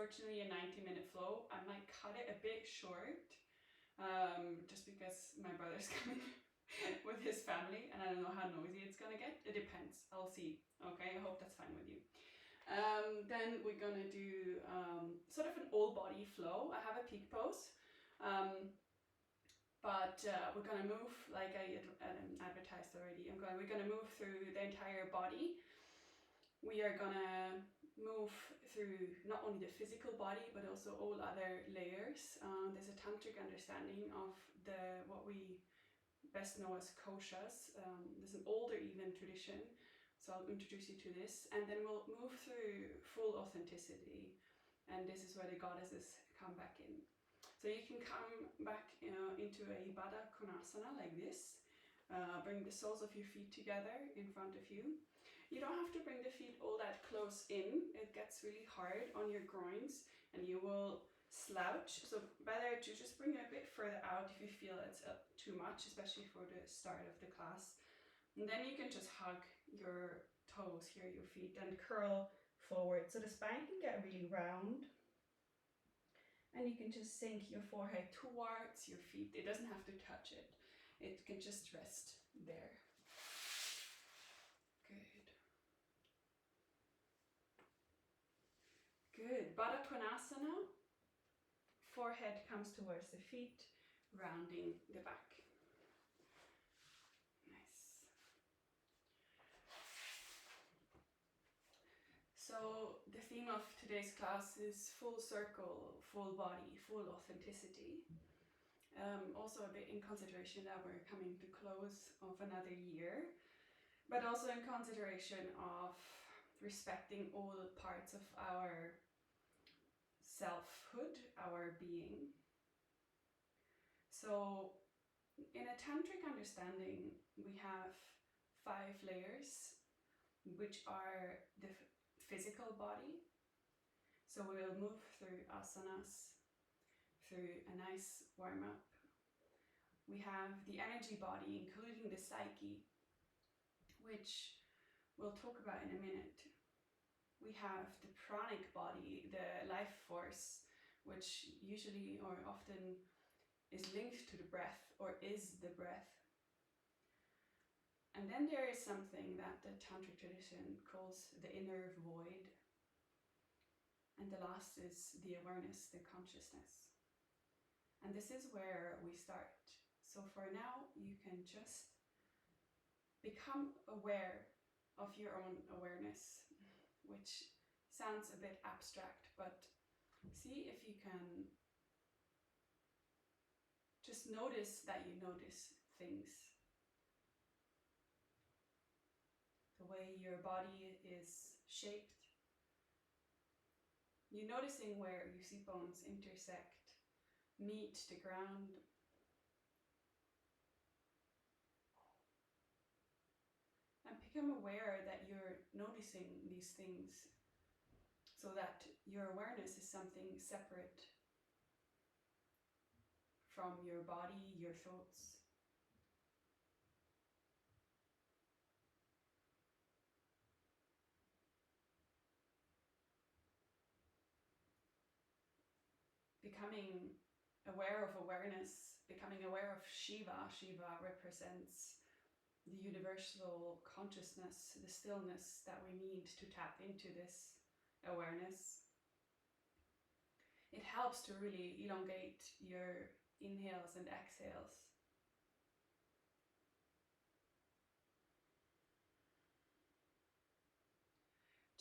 unfortunately a 90-minute flow. I might cut it a bit short, just because my brother's coming with his family and I don't know how noisy it's gonna get. It depends. I'll see. Okay, I hope that's fine with you. Then we're gonna do sort of an all body flow. I have a peak pose, but we're gonna move like I advertised already. We're gonna move through the entire body. We are gonna move through not only the physical body but also all other layers. There's a tantric understanding of what we best know as koshas. There's an older even tradition, so I'll introduce you to this, and then we'll move through full authenticity, and this is where the goddesses come back in. So you can come back into a Baddha Konasana like this. Bring the soles of your feet together in front of you. You don't have to bring the feet all that close in. It gets really hard on your groins and you will slouch. So better to just bring it a bit further out if you feel it's too much, especially for the start of the class. And then you can just hug your toes here, your feet, and curl forward. So the spine can get really round. And you can just sink your forehead towards your feet. It doesn't have to touch it. It can just rest there. Good. Good. Baddha Konasana. Forehead comes towards the feet, rounding the back. Nice. So the theme of today's class is full circle, full body, full authenticity. Also a bit in consideration that we're coming to close of another year, but also in consideration of respecting all parts of our selfhood, our being. So in a tantric understanding, we have 5 layers, which are the physical body. So we will move through asanas, through a nice warm-up. We have the energy body, including the psyche, which we'll talk about in a minute. We have the pranic body, the life force, which usually or often is linked to the breath or is the breath. And then there is something that the tantric tradition calls the inner void. And the last is the awareness, the consciousness. And this is where we start. So for now, you can just become aware of your own awareness, which sounds a bit abstract, but see if you can just notice that you notice things. The way your body is shaped. You're noticing where your seat bones intersect, meet the ground. And become aware that you're noticing these things, so that your awareness is something separate from your body, your thoughts. Becoming aware of awareness, becoming aware of Shiva. Shiva represents the universal consciousness, the stillness that we need to tap into this awareness. It helps to really elongate your inhales and exhales.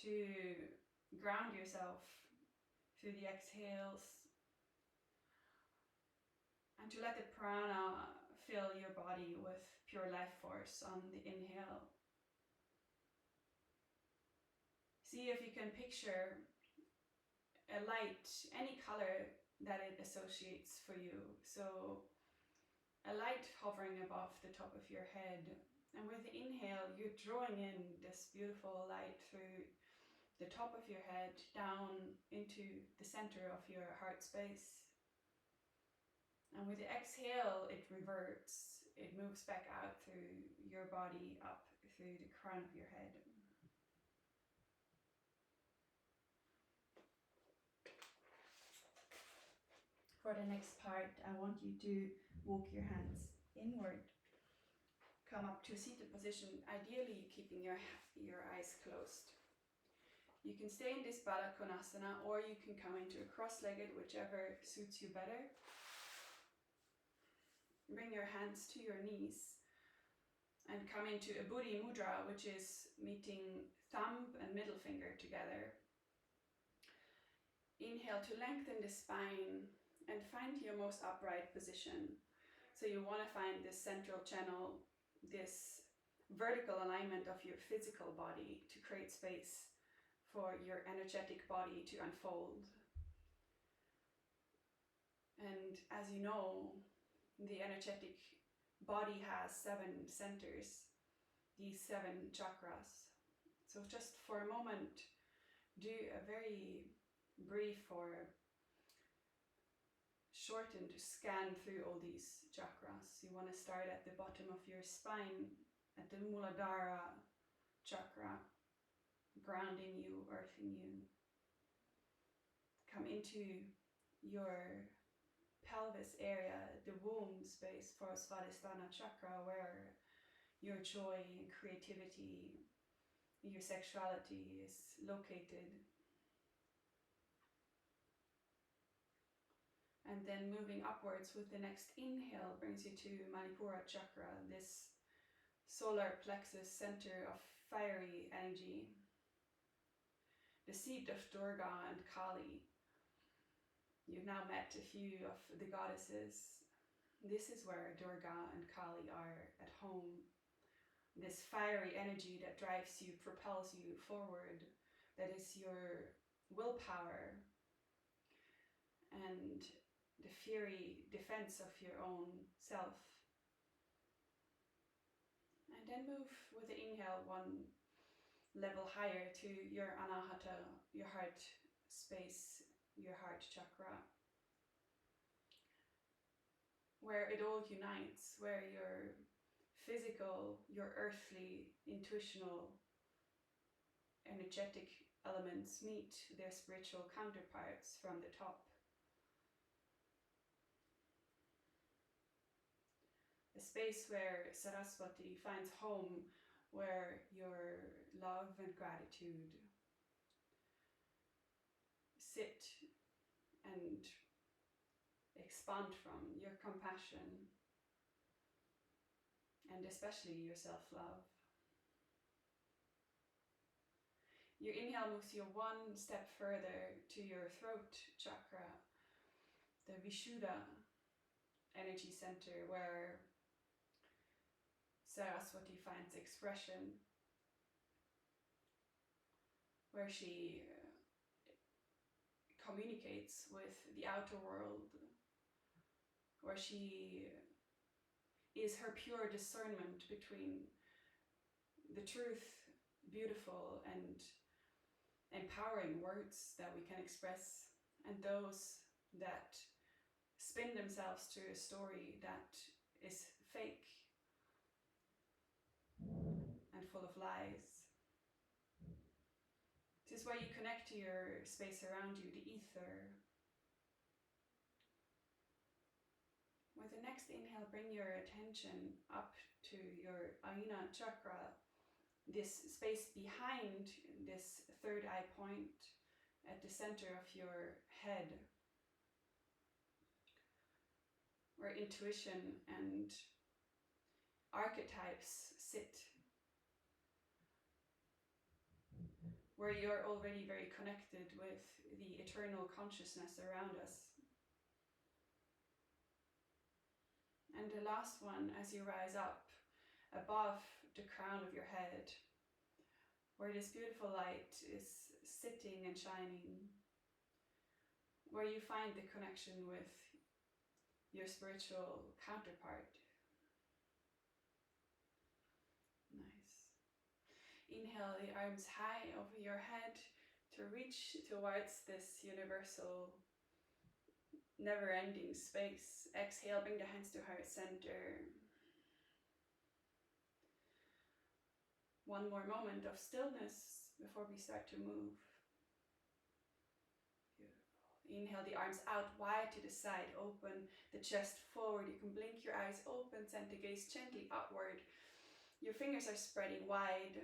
To ground yourself through the exhales, and to let the prana fill your body with pure life force on the inhale. See if you can picture a light, any color that it associates for you. So a light hovering above the top of your head. And with the inhale, you're drawing in this beautiful light through the top of your head, down into the center of your heart space. And with the exhale, it reverts. It moves back out through your body, up through the crown of your head. For the next part, I want you to walk your hands inward. Come up to a seated position, ideally keeping your eyes closed. You can stay in this Baddha Konasana, or you can come into a cross-legged, whichever suits you better. Bring your hands to your knees and come into a Buddhi Mudra, which is meeting thumb and middle finger together. Inhale to lengthen the spine and find your most upright position. So you want to find this central channel, this vertical alignment of your physical body to create space for your energetic body to unfold. And as you know, the energetic body has 7 centers, these 7 chakras. So just for a moment, do a very brief or shortened scan through all these chakras. You want to start at the bottom of your spine, at the Muladhara chakra, grounding you, earthing you. Come into your pelvis area, the womb space for Svadhisthana chakra, where your joy and creativity, your sexuality is located. And then moving upwards with the next inhale brings you to Manipura chakra, this solar plexus center of fiery energy, the seat of Durga and Kali. You've now met a few of the goddesses. This is where Durga and Kali are at home. This fiery energy that drives you, propels you forward, that is your willpower and the fiery defense of your own self. And then move with the inhale 1 level higher to your Anahata, your heart space, your heart chakra, where it all unites, where your physical, your earthly, intuitional, energetic elements meet their spiritual counterparts from the top. A space where Saraswati finds home, where your love and gratitude sit and expand from, your compassion, and especially your self-love. Your inhale moves you 1 step further to your throat chakra, the Vishuddha energy center, where Saraswati finds expression, where she communicates with the outer world, where she is her pure discernment between the truth, beautiful and empowering words that we can express, and those that spin themselves to a story that is fake and full of lies. This is where you connect to your space around you, the ether. With the next inhale, bring your attention up to your Ajna chakra, this space behind this 3rd eye point at the center of your head, where intuition and archetypes sit, where you're already very connected with the eternal consciousness around us. And the last one, as you rise up above the crown of your head, where this beautiful light is sitting and shining, where you find the connection with your spiritual counterpart. Nice. Inhale the arms high over your head to reach towards this universal, never-ending space. Exhale, bring the hands to heart center. 1 more moment of stillness before we start to move. Beautiful. Inhale the arms out wide to the side, open the chest forward. You can blink your eyes open, send the gaze gently upward. Your fingers are spreading wide.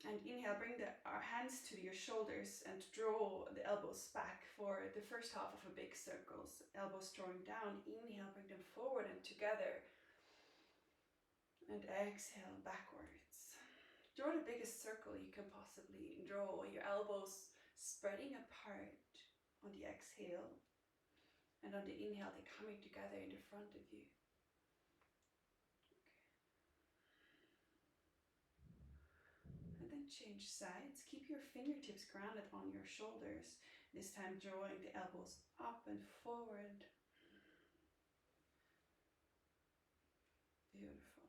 And inhale, bring our hands to your shoulders and draw the elbows back for the first half of a big circle. So elbows drawing down. Inhale, bring them forward and together. And exhale backwards. Draw the biggest circle you can possibly draw. Your elbows spreading apart on the exhale. And on the inhale, they're coming together in the front of you. And then change sides. Keep your fingertips grounded on your shoulders. This time drawing the elbows up and forward. Beautiful.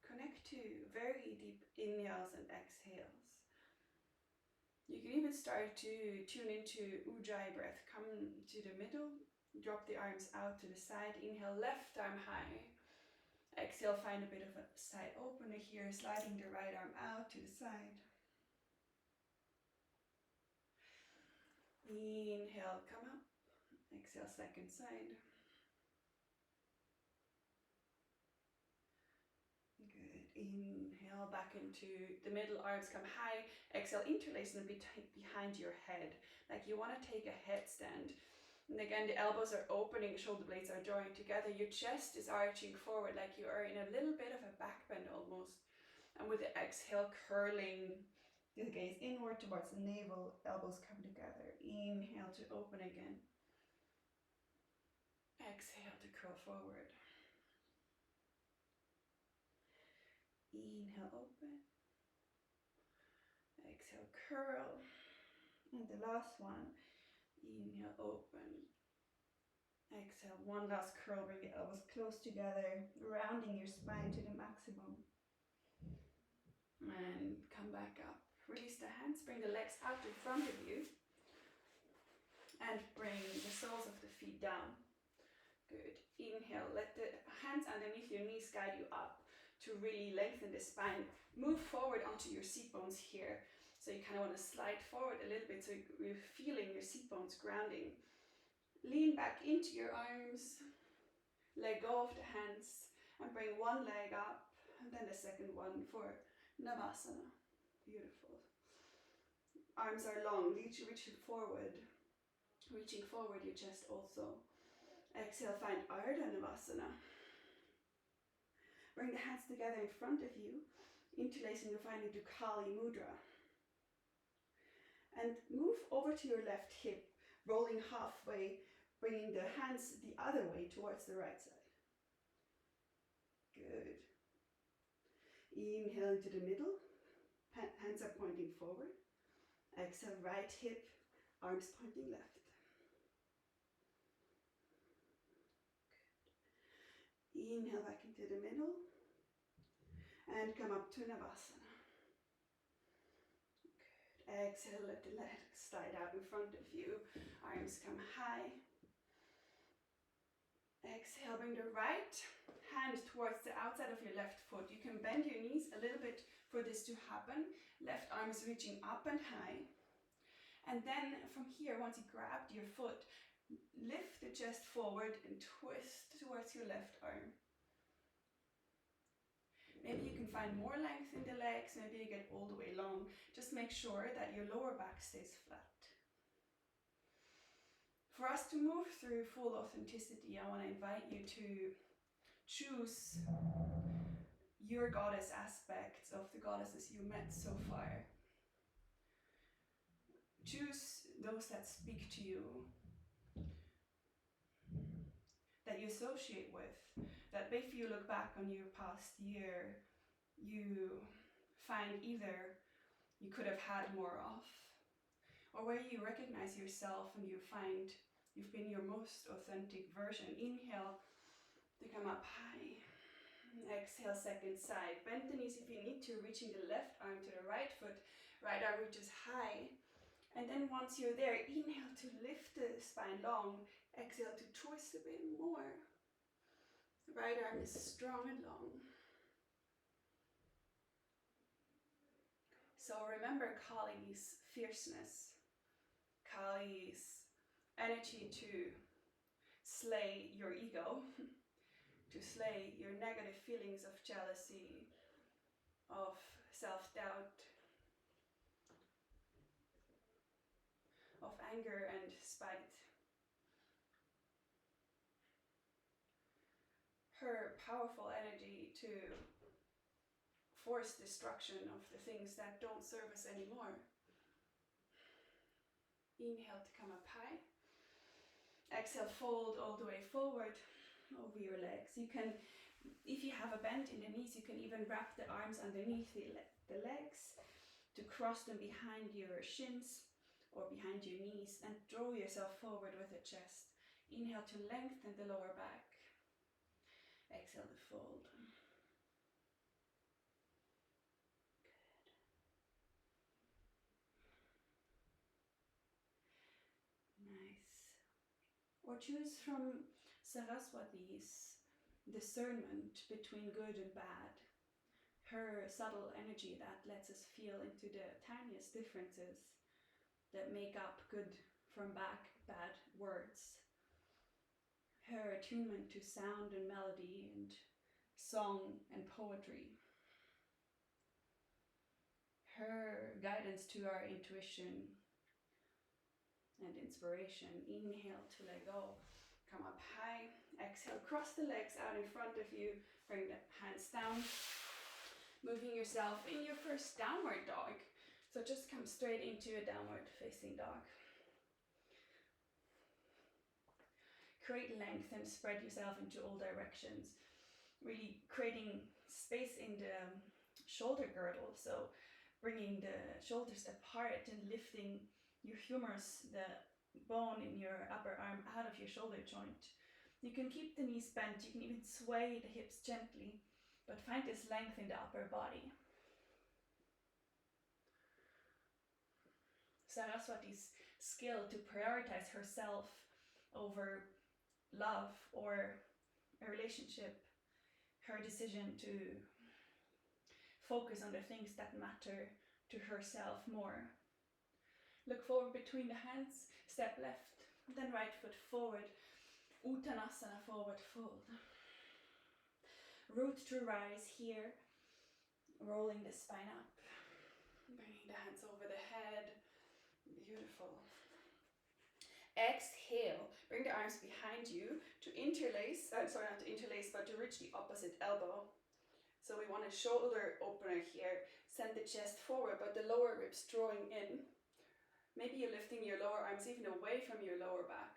Connect to very deep inhales and exhales. You can even start to tune into Ujjayi breath. Come to the middle, drop the arms out to the side. Inhale, left arm high. Exhale, find a bit of a side opener here, sliding the right arm out to the side. Inhale, come up. Exhale, second side. Good. Inhale, back into the middle, arms come high. Exhale, interlace them behind your head, like you want to take a headstand. And again, the elbows are opening, shoulder blades are drawing together. Your chest is arching forward, like you are in a little bit of a back bend almost. And with the exhale, curling the gaze inward towards the navel, elbows come together. Inhale to open again. Exhale to curl forward. Inhale, open. Exhale, curl. And the last one. Inhale, open. Exhale, one last curl. Bring the elbows close together, rounding your spine to the maximum. And come back up. Release the hands. Bring the legs out in front of you. And bring the soles of the feet down. Good. Inhale. Let the hands underneath your knees guide you up to really lengthen the spine. Move forward onto your seat bones here. So you kind of want to slide forward a little bit so you're feeling your seat bones grounding. Lean back into your arms. Let go of the hands and bring one leg up and then the second one for Navasana. Beautiful. Arms are long, reaching forward. Reaching forward your chest also. Exhale, find Ardha Navasana. Bring the hands together in front of you, interlacing your find into Kali Mudra. And move over to your left hip, rolling halfway, bringing the hands the other way towards the right side. Good. Inhale into the middle, hands are pointing forward. Exhale, right hip, arms pointing left. Inhale back into the middle and come up to Navasana. Good. Exhale, let the legs slide out in front of you. Arms come high. Exhale, bring the right hand towards the outside of your left foot. You can bend your knees a little bit for this to happen. Left arm is reaching up and high. And then from here, once you grabbed your foot, lift the chest forward and twist towards your left arm. Maybe you can find more length in the legs, maybe you get all the way long. Just make sure that your lower back stays flat. For us to move through full authenticity, I want to invite you to choose your goddess aspects of the goddesses you met so far. Choose those that speak to you, that you associate with, that if you look back on your past year, you find either you could have had more of, or where you recognize yourself and you find you've been your most authentic version. Inhale to come up high. Exhale, second side. Bend the knees if you need to, reaching the left arm to the right foot. Right arm reaches high. And then once you're there, inhale to lift the spine long. Exhale to twist a bit more. Right arm is strong and long. So remember Kali's fierceness, Kali's energy to slay your ego, to slay your negative feelings of jealousy, of self-doubt, of anger and spite. Her powerful energy to force destruction of the things that don't serve us anymore. Inhale to come up high. Exhale, fold all the way forward over your legs. You can, if you have a bend in the knees, you can even wrap the arms underneath the legs to cross them behind your shins or behind your knees and draw yourself forward with the chest. Inhale to lengthen the lower back. Exhale to fold. Or choose from Saraswati's discernment between good and bad. Her subtle energy that lets us feel into the tiniest differences that make up good from bad words. Her attunement to sound and melody and song and poetry. Her guidance to our intuition and inspiration. Inhale to let go. Come up high. Exhale, cross the legs out in front of you. Bring the hands down. Moving yourself in your first downward dog. So just come straight into a downward facing dog. Create length and spread yourself into all directions. Really creating space in the shoulder girdle. So bringing the shoulders apart and lifting your humerus, the bone in your upper arm, out of your shoulder joint. You can keep the knees bent, you can even sway the hips gently, but find this length in the upper body. Saraswati's skill to prioritize herself over love or a relationship, her decision to focus on the things that matter to herself more. Look forward between the hands, step left, then right foot forward, Uttanasana, forward fold. Root to rise here, rolling the spine up, bringing the hands over the head, beautiful. Exhale, bring the arms behind you to interlace, not to interlace, but to reach the opposite elbow. So we want a shoulder opener here, send the chest forward, but the lower ribs drawing in. Maybe you're lifting your lower arms even away from your lower back.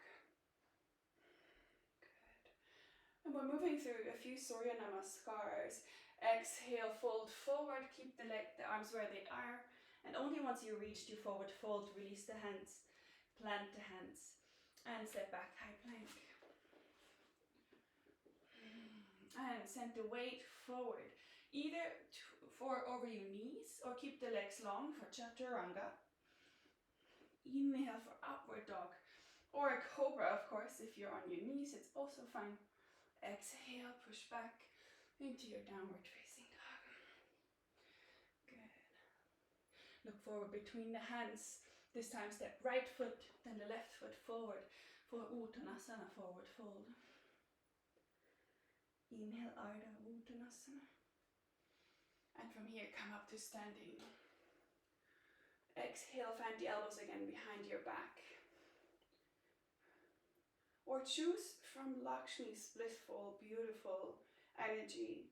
Good. And we're moving through a few Surya Namaskars. Exhale, fold forward, keep the arms where they are. And only once you reach your forward fold, release the hands, plant the hands, and step back, high plank. And send the weight forward, either over your knees or keep the legs long for Chaturanga. Inhale for upward dog, or a cobra, of course. If you're on your knees, it's also fine. Exhale, push back into your downward facing dog. Good. Look forward between the hands. This time step right foot, then the left foot forward for Uttanasana, forward fold. Inhale, Ardha Uttanasana. And from here, come up to standing. Exhale, find the elbows again behind your back. Or choose from Lakshmi's blissful, beautiful energy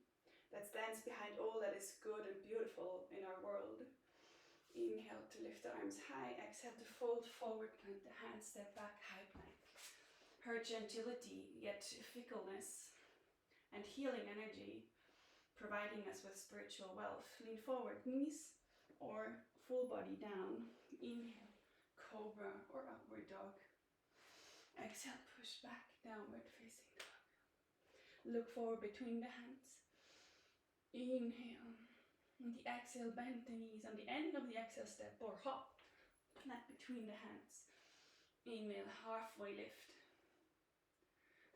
that stands behind all that is good and beautiful in our world. Inhale to lift the arms high. Exhale to fold forward, plant the hands, step back, high plank. Her gentility, yet fickleness, and healing energy, providing us with spiritual wealth. Lean forward, knees or full body down. Inhale, cobra or upward dog. Exhale, push back, downward facing dog. Look forward between the hands. Inhale. On the exhale, bend the knees. On the end of the exhale, step or hop. Plant between the hands. Inhale, halfway lift.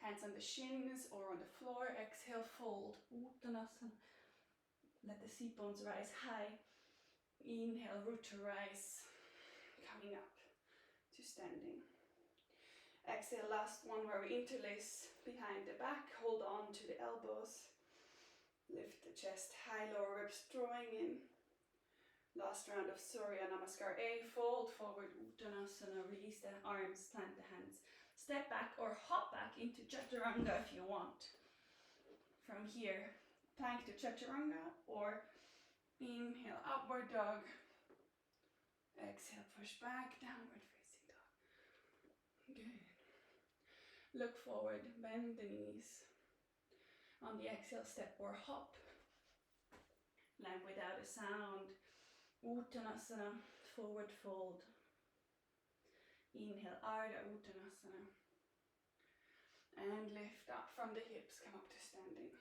Hands on the shins or on the floor. Exhale, fold. Uttanasana. Let the seat bones rise high. Inhale, root to rise. Coming up to standing. Exhale, last one where we interlace behind the back. Hold on to the elbows. Lift the chest high, lower ribs drawing in. Last round of Surya Namaskar A. Fold forward, Uttanasana. Release the arms, plant the hands. Step back or hop back into Chaturanga if you want. From here, plank to Chaturanga or inhale, upward dog. Exhale, push back, downward facing dog. Good. Look forward, bend the knees. On the exhale, step or hop. Land without a sound. Uttanasana, forward fold. Inhale, Ardha Uttanasana. And lift up from the hips, come up to standing.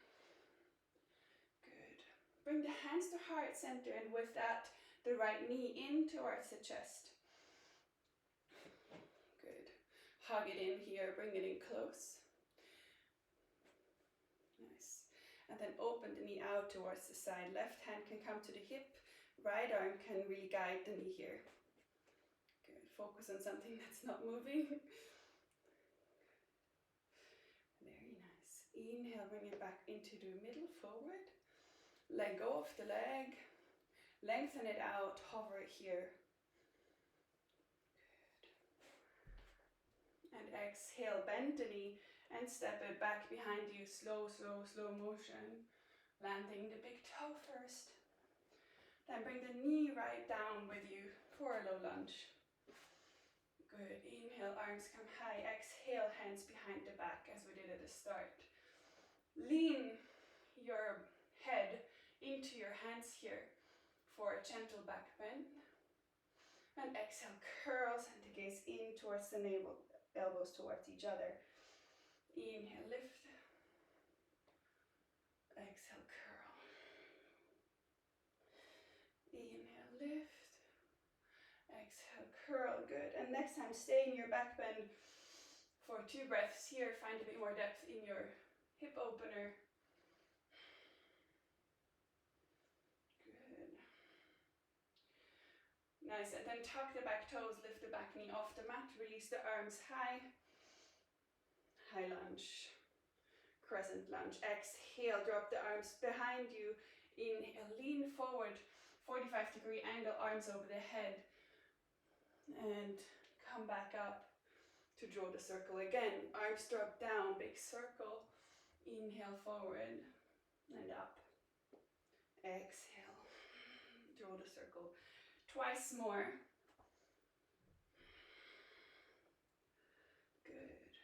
Good. Bring the hands to heart center, and with that, the right knee in towards the chest. Good. Hug it in here, bring it in close. Nice. And then open the knee out towards the side. Left hand can come to the hip. Right arm can really guide the knee here. Good. Focus on something that's not moving. Very nice. Inhale, bring it back into the middle, forward. Let go of the leg. Lengthen it out, hover it here. Good. And exhale, bend the knee and step it back behind you. Slow, slow, slow motion. Landing the big toe first. Then bring the knee right down with you for a low lunge. Good. Inhale, arms come high. Exhale, hands behind the back as we did at the start. Lean your head into your hands here for a gentle back bend. And exhale, curl, center gaze in towards the navel, elbows towards each other. Inhale, lift. Exhale, curl. Inhale, lift. Exhale, curl. Good. And next time, stay in your back bend for 2 breaths here. Find a bit more depth in your hip opener. Good. Nice. And then tuck the back toes, lift the back knee off the mat, release the arms high. High lunge. Crescent lunge. Exhale, drop the arms behind you. Inhale, lean forward. 45-degree angle, arms over the head. And come back up to draw the circle again. Arms drop down, big circle. Inhale, forward and up. Exhale, draw the circle. Twice more. Good.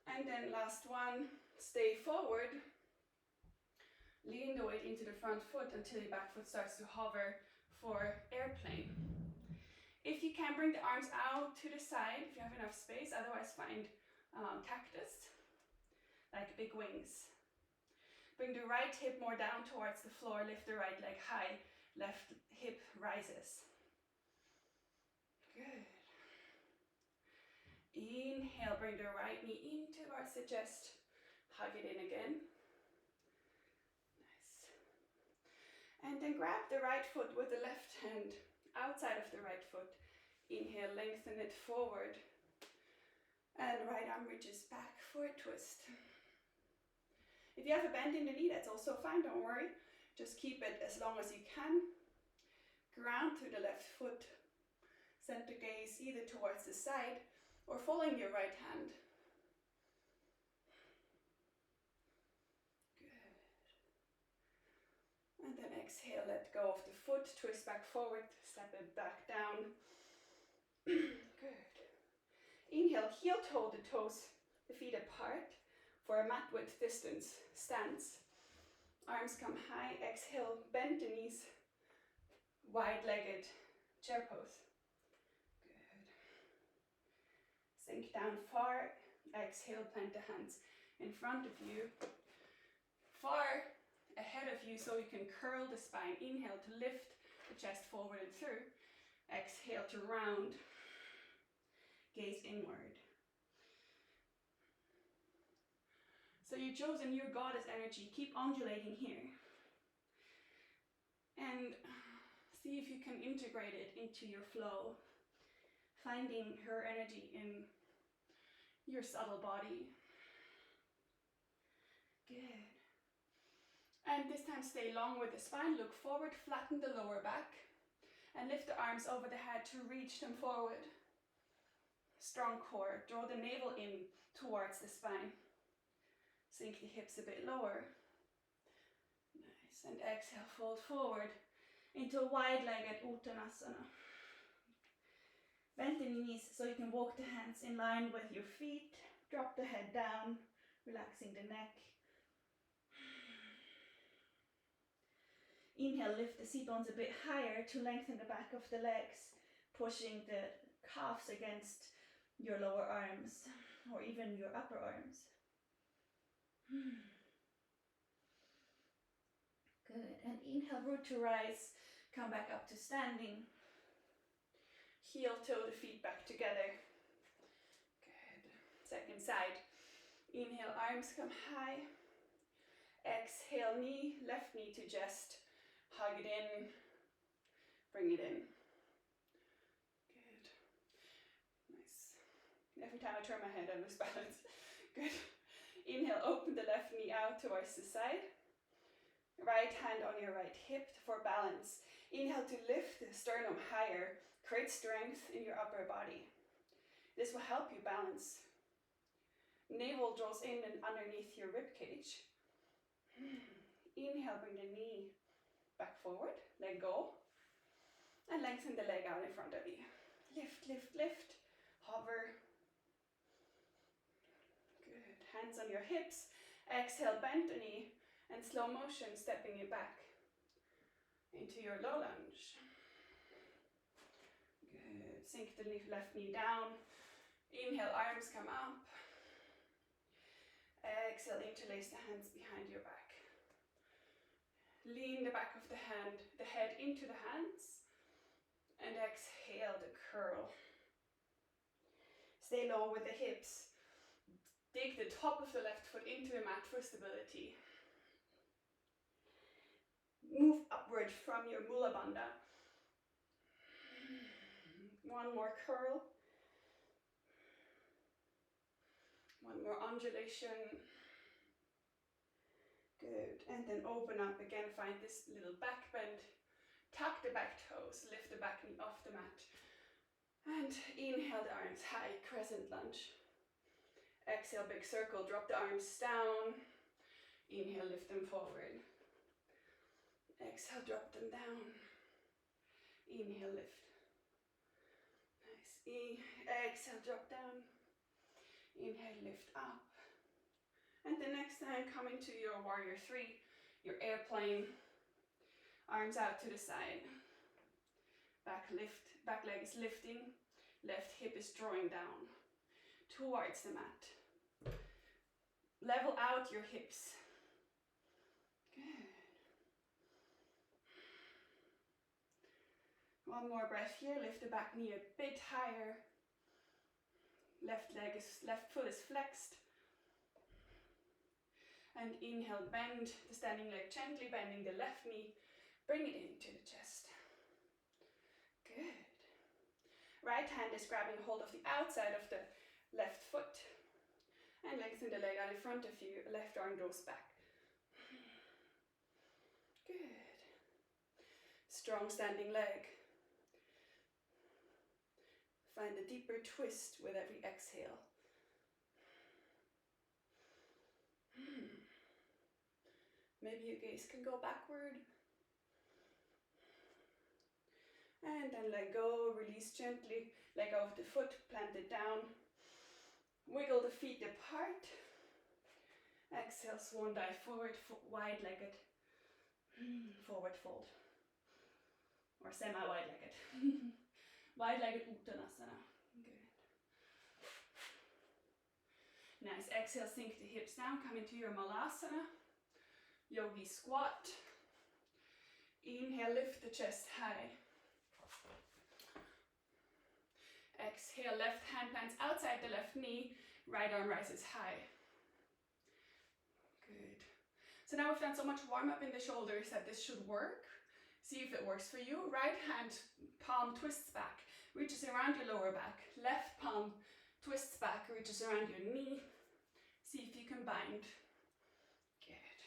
And then last one, stay forward. Lean the weight into the front foot until your back foot starts to hover for airplane. If you can, bring the arms out to the side if you have enough space, otherwise find cactus, like big wings. Bring the right hip more down towards the floor, lift the right leg high, left hip rises. Good. Inhale, bring the right knee in towards the chest, hug it in again. Nice. And then grab the right foot with the left hand outside of the right foot. Inhale, lengthen it forward. And right arm reaches back for a twist. If you have a bend in the knee, that's also fine, don't worry. Just keep it as long as you can. Ground through the left foot. Center gaze either towards the side or following your right hand. Good. And then exhale, let go of the foot, twist back forward, step it back down. Good. Inhale, heel toe the toes, the feet apart for a mat width distance stance. Arms come high, exhale, bend the knees, wide-legged chair pose. Good. Sink down far, exhale, plant the hands in front of you, far ahead of you so you can curl the spine. Inhale to lift the chest forward and through. Exhale to round, gaze inward. So you've chosen your goddess energy. Keep undulating here. And see if you can integrate it into your flow. Finding her energy in your subtle body. Good. And this time stay long with the spine. Look forward, flatten the lower back. And lift the arms over the head to reach them forward. Strong core. Draw the navel in towards the spine. Sink the hips a bit lower. Nice. And exhale, fold forward into a wide-legged Uttanasana. Bend the knees so you can walk the hands in line with your feet. Drop the head down, relaxing the neck. Inhale, lift the sit bones a bit higher to lengthen the back of the legs, pushing the calves against your lower arms or even your upper arms. Good. And inhale, root to rise. Come back up to standing. Heel toe the feet back together. Good. Second side. Inhale, arms come high. Exhale, left knee to chest. Hug it in. Bring it in. Good. Nice. Every time I turn my head, I lose balance. Good. Inhale, open the left knee out towards the side. Right hand on your right hip for balance. Inhale to lift the sternum higher. Create strength in your upper body. This will help you balance. Navel draws in and underneath your rib cage. Inhale, bring the knee back forward. Let go. And lengthen the leg out in front of you. Lift, lift, lift. Hover. Good. Hands on your hips. Exhale, bend the knee. And slow motion, stepping it back into your low lunge. Good. Sink the left knee down. Inhale, arms come up. Exhale, interlace the hands behind your back. Lean the back of the head into the hands. And exhale the curl. Stay low with the hips. Dig the top of the left foot into the mat for stability. Move upward from your Mula Bandha. One more curl. One more undulation. Good. And then open up again. Find this little back bend. Tuck the back toes. Lift the back knee off the mat. And inhale the arms high. Crescent lunge. Exhale, big circle. Drop the arms down. Inhale, lift them forward. Exhale, drop them down. Inhale, lift. Nice. Exhale, drop down. Inhale, lift up. And the next time, come into your warrior 3, your airplane. Arms out to the side. Back leg is lifting. Left hip is drawing down towards the mat. Level out your hips. Good. One more breath here. Lift the back knee a bit higher. Left foot is flexed. And inhale, bend the standing leg gently, bending the left knee. Bring it into the chest. Good. Right hand is grabbing hold of the outside of the left foot. And lengthen the leg out in front of you. Left arm goes back. Good. Strong standing leg. Find a deeper twist with every exhale. Maybe your gaze can go backward. And then let go, release gently. Let go of the foot, plant it down. Wiggle the feet apart. Exhale, swan dive forward, wide-legged. Forward fold. Or semi-wide-legged. Wide-legged Uttanasana. Good. Nice. Exhale, sink the hips down. Come into your Malasana. Yogi squat. Inhale, lift the chest high. Exhale, left hand plants outside the left knee. Right arm rises high. So now we've done so much warm up in the shoulders that this should work. See if it works for you. Right hand palm twists back, reaches around your lower back. Left palm twists back, reaches around your knee. See if you can bind. Good.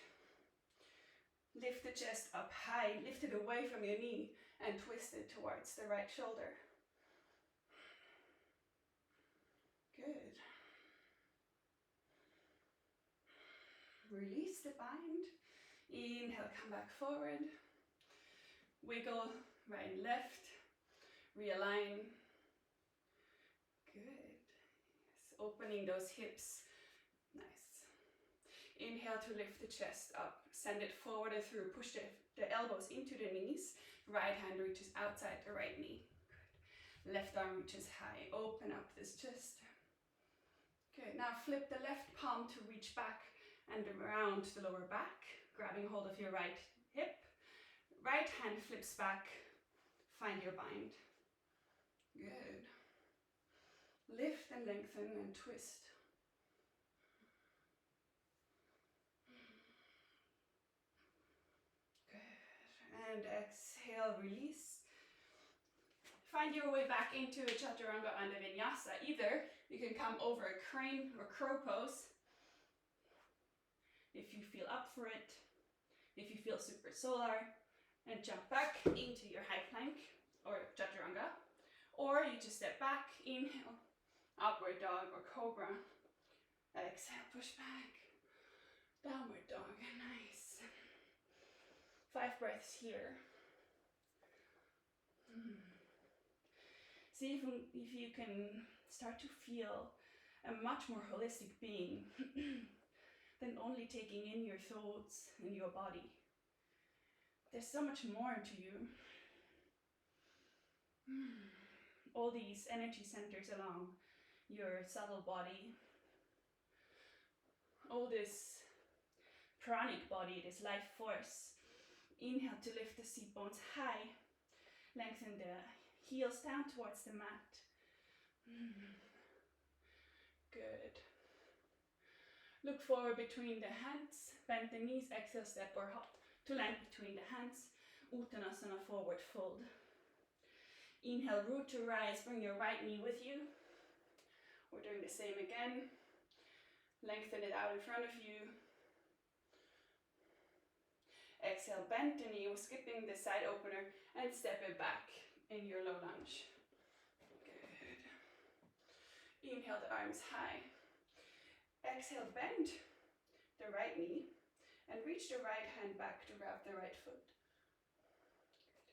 Lift the chest up high, lift it away from your knee and twist it towards the right shoulder. Good. Release the bind. Inhale, come back forward. Wiggle, right and left. Realign. Good. Yes. Opening those hips. Nice. Inhale to lift the chest up. Send it forward and through. Push the elbows into the knees. Right hand reaches outside the right knee. Good. Left arm reaches high. Open up this chest. Good. Now flip the left palm to reach back and around the lower back, grabbing hold of your right hip. Right hand flips back, find your bind. Good. Lift and lengthen and twist. Good. And exhale, release. Find your way back into a Chaturanga and a Vinyasa. Either you can come over a crane or crow pose if you feel up for it, if you feel super solar, and jump back into your high plank or Chaturanga. Or you just step back, inhale, upward dog or cobra. Exhale, push back, downward dog, nice. 5 breaths here. See if you can start to feel a much more holistic being than only taking in your thoughts and your body. There's so much more to you. All these energy centers along your subtle body. All this pranic body, this life force. Inhale to lift the seat bones high. Lengthen the heels down towards the mat. Good. Look forward between the hands, bend the knees, exhale, step or hop to land between the hands. Uttanasana, forward fold. Inhale, root to rise, bring your right knee with you. We're doing the same again. Lengthen it out in front of you. Exhale, bend the knee, we're skipping the side opener and step it back in your low lunge. Good. Inhale, the arms high. Exhale, bend the right knee and reach the right hand back to grab the right foot. Good.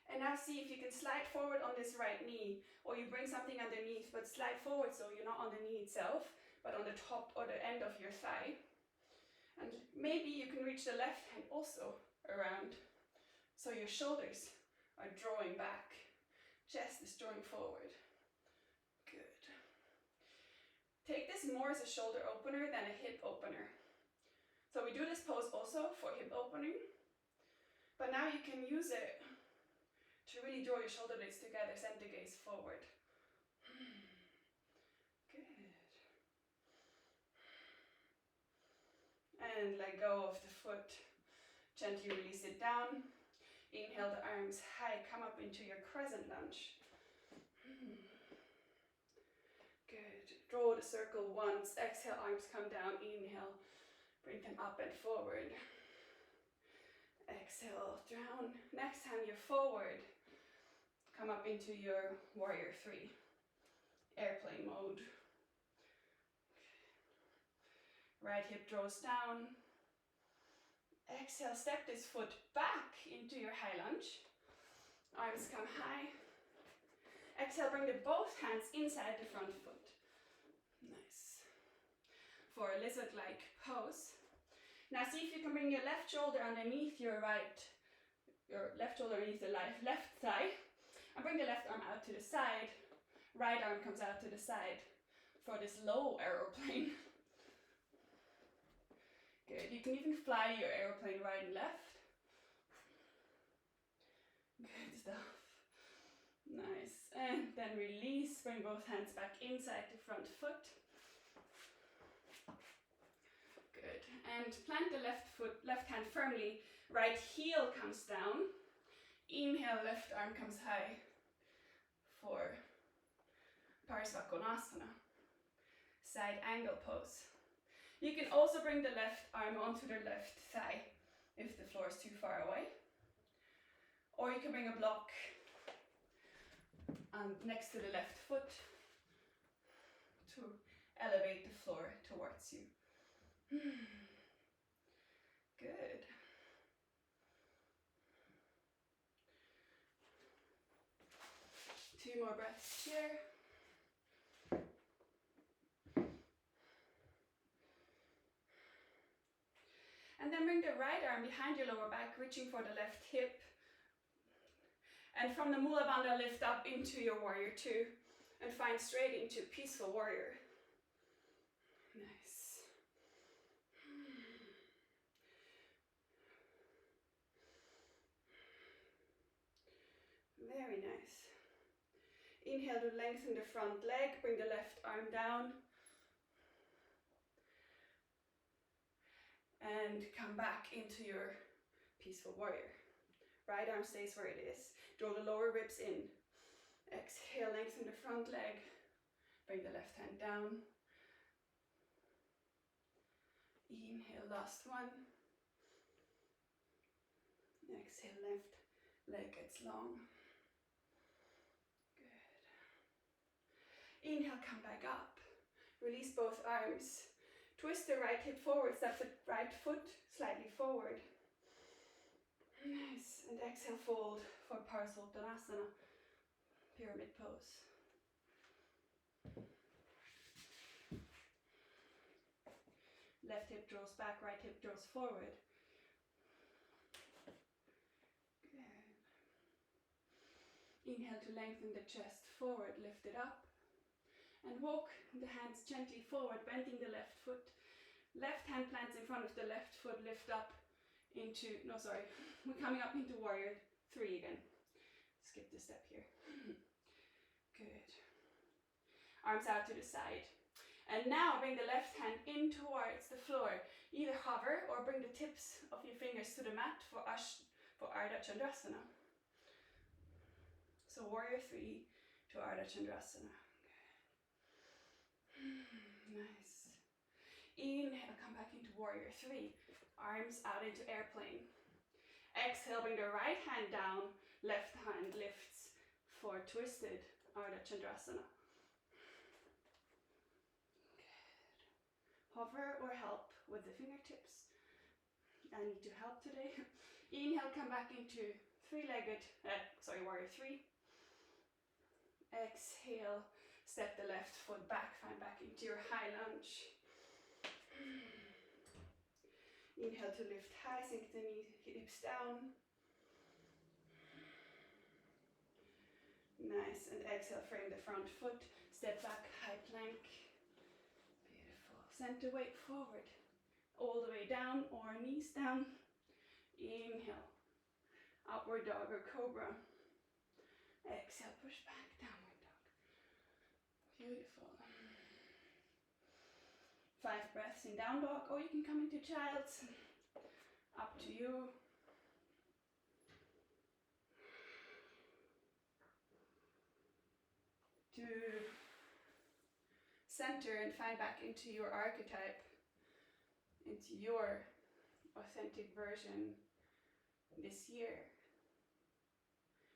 And now see if you can slide forward on this right knee, or you bring something underneath, but slide forward so you're not on the knee itself, but on the top or the end of your thigh. And maybe you can reach the left hand also around, so your shoulders are drawing back, chest is drawing forward. Good. Take this more as a shoulder opener than a hip opener. So we do this pose also for hip opening, but now you can use it to really draw your shoulder blades together, center gaze forward. Good. And let go of the foot. Gently release it down. Inhale the arms high, come up into your crescent lunge. Good. Draw the circle once. Exhale, arms come down. Inhale, bring them up and forward. Exhale, down. Next time you're forward, come up into your warrior 3. Airplane mode. Right hip draws down. Exhale, step this foot back into your high lunge. Arms come high. Exhale, bring both hands inside the front foot. Nice. For a lizard-like pose. Now see if you can bring your left shoulder underneath your left shoulder underneath the left thigh. And bring the left arm out to the side. Right arm comes out to the side for this low aeroplane. Good. You can even fly your aeroplane right and left. Good stuff. Nice. And then release. Bring both hands back inside the front foot. Good. And plant the left hand firmly. Right heel comes down. Inhale, left arm comes high for Parsvakonasana, side angle pose. You can also bring the left arm onto the left thigh if the floor is too far away. Or you can bring a block next to the left foot to elevate the floor towards you. Good. Two more breaths here. And then bring the right arm behind your lower back, reaching for the left hip. And from the Mula Bandha, lift up into your warrior two and find straight into peaceful warrior. Nice. Very nice. Inhale to lengthen the front leg, bring the left arm down. And come back into your peaceful warrior. Right arm stays where it is. Draw the lower ribs in. Exhale, lengthen the front leg. Bring the left hand down. Inhale, last one. Exhale, left leg gets long. Good. Inhale, come back up. Release both arms. Twist the right hip forward, step the right foot slightly forward. Nice. And exhale, fold for Parsvottanasana, pyramid pose. Left hip draws back, right hip draws forward. Good. Inhale to lengthen the chest forward, lift it up. And walk the hands gently forward, bending the left foot. Left hand plants in front of the left foot, lift up into, we're coming up into warrior three again. Skip the step here. Good. Arms out to the side. And now bring the left hand in towards the floor. Either hover or bring the tips of your fingers to the mat for Ardha Chandrasana. So warrior three to Ardha Chandrasana. Nice. Inhale, come back into warrior three. Arms out into airplane. Exhale, bring the right hand down. Left hand lifts for twisted Ardha Chandrasana. Good. Hover or help with the fingertips. I need your help today. Inhale, come back into warrior three. Exhale. Step the left foot back, find back into your high lunge. Inhale to lift high, sink the knees, hips down. Nice, and exhale, frame the front foot, step back, high plank. Beautiful. Center weight forward, all the way down or knees down. Inhale, upward dog or cobra. Exhale, push back, downward dog. Beautiful. 5 breaths in down dog, or you can come into child's. Up to you. To center and find back into your archetype, into your authentic version this year.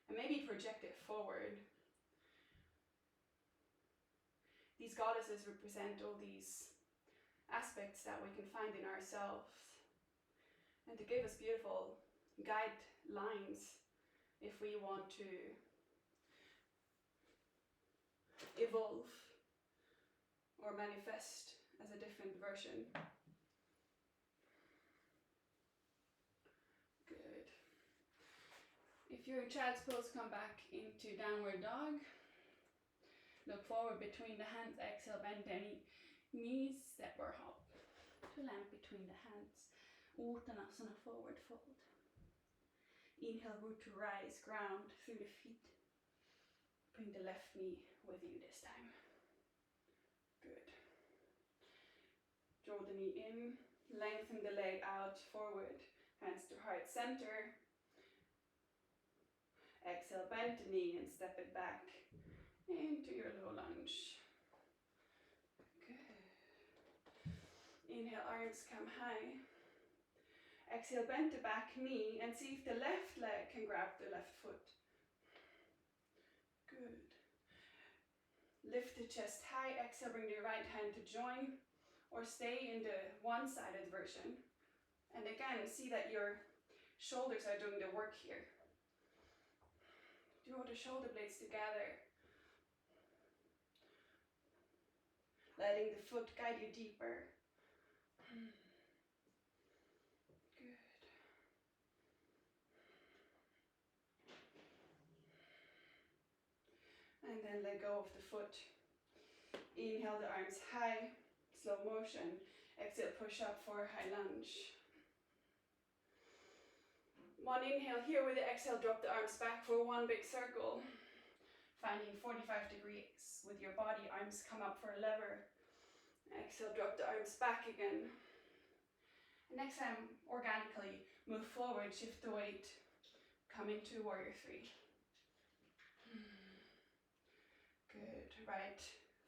And maybe project it forward. These goddesses represent all these aspects that we can find in ourselves, and to give us beautiful guidelines if we want to evolve or manifest as a different version. Good. If you're in child's pose, come back into downward dog. Look forward between the hands, exhale, bend any knees, step or hop to land between the hands. Uttanasana, forward fold. Inhale, root to rise, ground through the feet. Bring the left knee with you this time. Good. Draw the knee in, Lengthen the leg out, forward, hands to heart center. Exhale, bend the knee and step it back into your low lunge. Good. Inhale, arms come high. Exhale, bend the back knee and see if the left leg can grab the left foot. Good. Lift the chest high. Exhale, bring the right hand to join or stay in the one-sided version. And again, see that your shoulders are doing the work here. Draw the shoulder blades together. Letting the foot guide you deeper. Good. And then let go of the foot. Inhale the arms high, slow motion. Exhale, push up for high lunge. One inhale here with the exhale, drop the arms back for one big circle. Finding 45 degrees with your body, arms come up for a lever. Exhale, drop the arms back again. And next time, organically move forward, shift the weight, come into warrior three. Good, right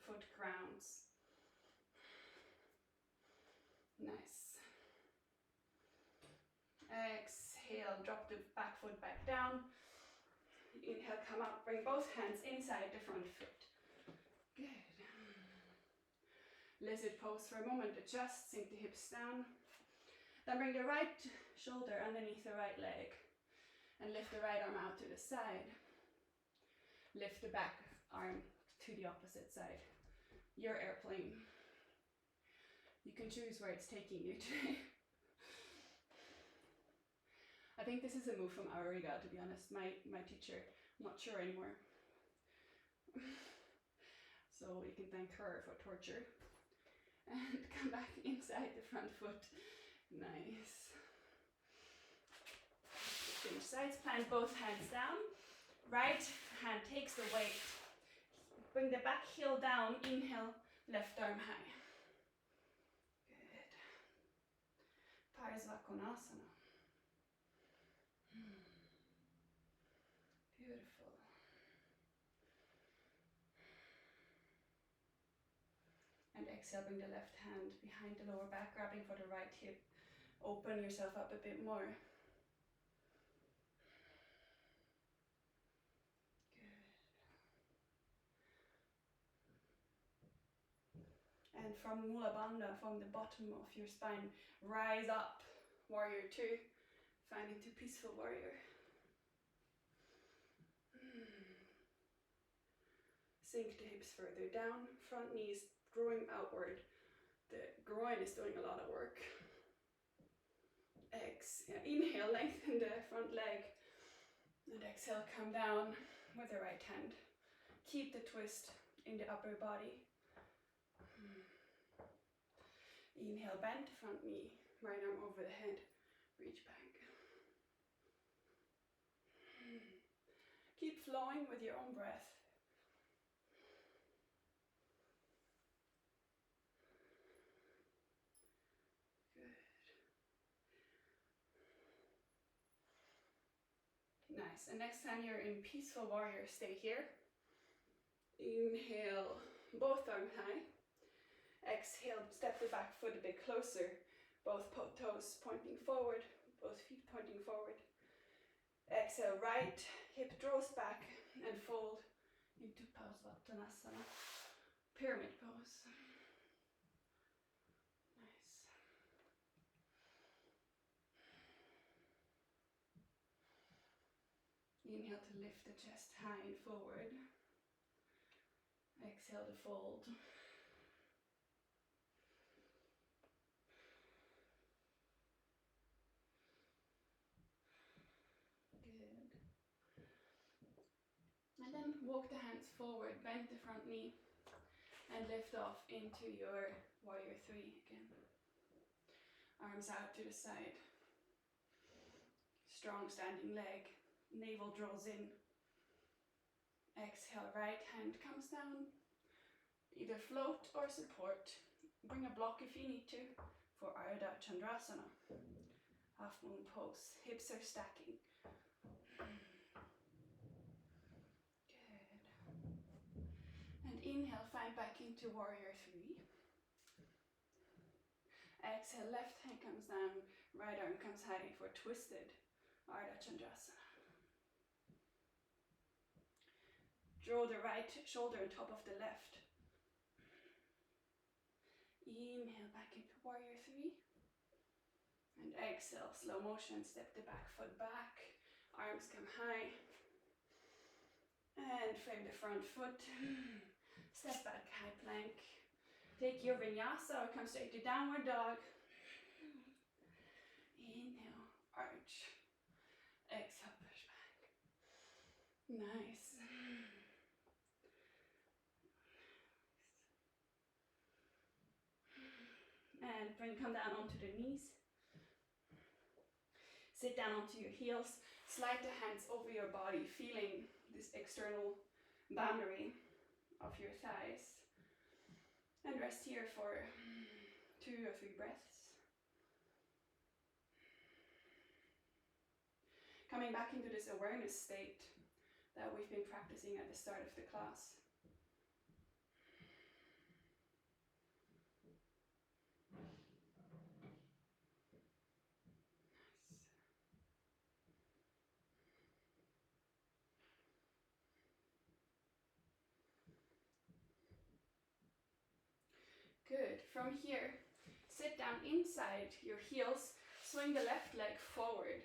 foot grounds. Nice. Exhale, drop the back foot back down. Inhale, come up, bring both hands inside the front foot. Good. Lizard pose for a moment, adjust, sink the hips down. Then bring the right shoulder underneath the right leg and lift the right arm out to the side. Lift the back arm to the opposite side. Your airplane. You can choose where it's taking you today. I think this is a move from Auriga, to be honest. My teacher, I'm not sure anymore. So you can thank her for torture. And come back inside the front foot. Nice. Change sides, plant both hands down. Right hand takes the weight. Bring the back heel down, inhale, left arm high. Good. Parsvakonasana. Beautiful. And exhale, bring the left hand behind the lower back, grabbing for the right hip. Open yourself up a bit more. And from Mula Bandha, from the bottom of your spine, rise up, warrior two, find into peaceful warrior. Sink the hips further down, front knees drawing outward. The groin is doing a lot of work. Inhale, lengthen the front leg. And exhale, come down with the right hand. Keep the twist in the upper body. Inhale, bend the front knee, right arm over the head, reach back. Keep flowing with your own breath. Good. Nice, and next time you're in peaceful warrior, stay here. Inhale, both arms high. Exhale, step the back foot a bit closer. Both toes pointing forward, both feet pointing forward. Exhale, right hip draws back and fold into Parsvakonasana, pyramid pose. Nice. Inhale to lift the chest high and forward. Exhale to fold. And then walk the hands forward, bend the front knee, and lift off into your warrior three again. Arms out to the side. Strong standing leg, navel draws in. Exhale, right hand comes down. Either float or support. Bring a block if you need to. for Ardha Chandrasana, half moon pose. Hips are stacking. Good. And inhale, find back into warrior 3. Exhale, left hand comes down, right arm comes high for twisted Ardha Chandrasana. Draw the right shoulder on top of the left. Inhale back into warrior 3. And exhale, slow motion, step the back foot back. Arms come high. And frame the front foot. Step back, high plank. Take your vinyasa or come straight to downward dog. Inhale, arch. Exhale, push back. Nice. And come down onto the knees. Sit down onto your heels. Slide the hands over your body, feeling this external boundary of your thighs. And rest here for 2 or 3 breaths. Coming back into this awareness state that we've been practicing at the start of the class. Good. From here, sit down inside your heels, swing the left leg forward.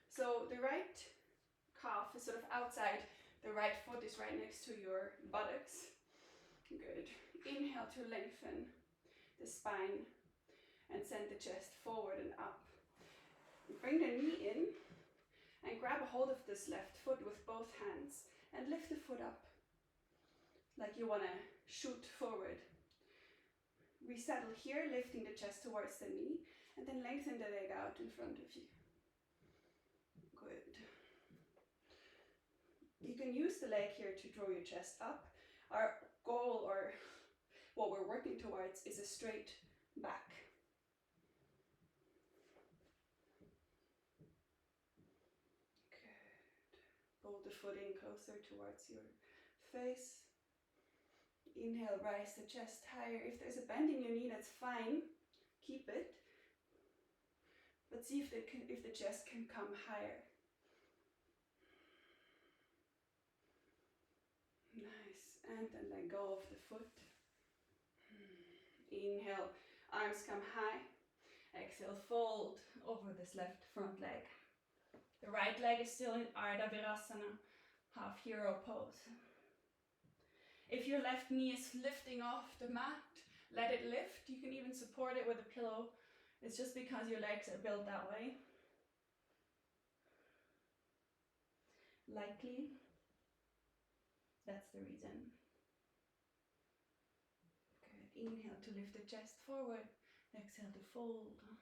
So the right calf is sort of outside, the right foot is right next to your buttocks. Good. Inhale to lengthen the spine and send the chest forward and up. Bring the knee in and grab a hold of this left foot with both hands and lift the foot up like you want to shoot forward. Resettle here, lifting the chest towards the knee, and then lengthen the leg out in front of you. Good. You can use the leg here to draw your chest up. Our goal, or what we're working towards, is a straight back. Good. Pull the foot in closer towards your face. Inhale, rise the chest higher. If there's a bend in your knee, that's fine. Keep it. But see if the chest can come higher. Nice. And then let go of the foot. Inhale, arms come high. Exhale, fold over this left front leg. The right leg is still in Ardha Virasana, half hero pose. If your left knee is lifting off the mat, let it lift. You can even support it with a pillow. It's just because your legs are built that way. Likely, that's the reason. Good. Inhale to lift the chest forward. Exhale to fold. Good.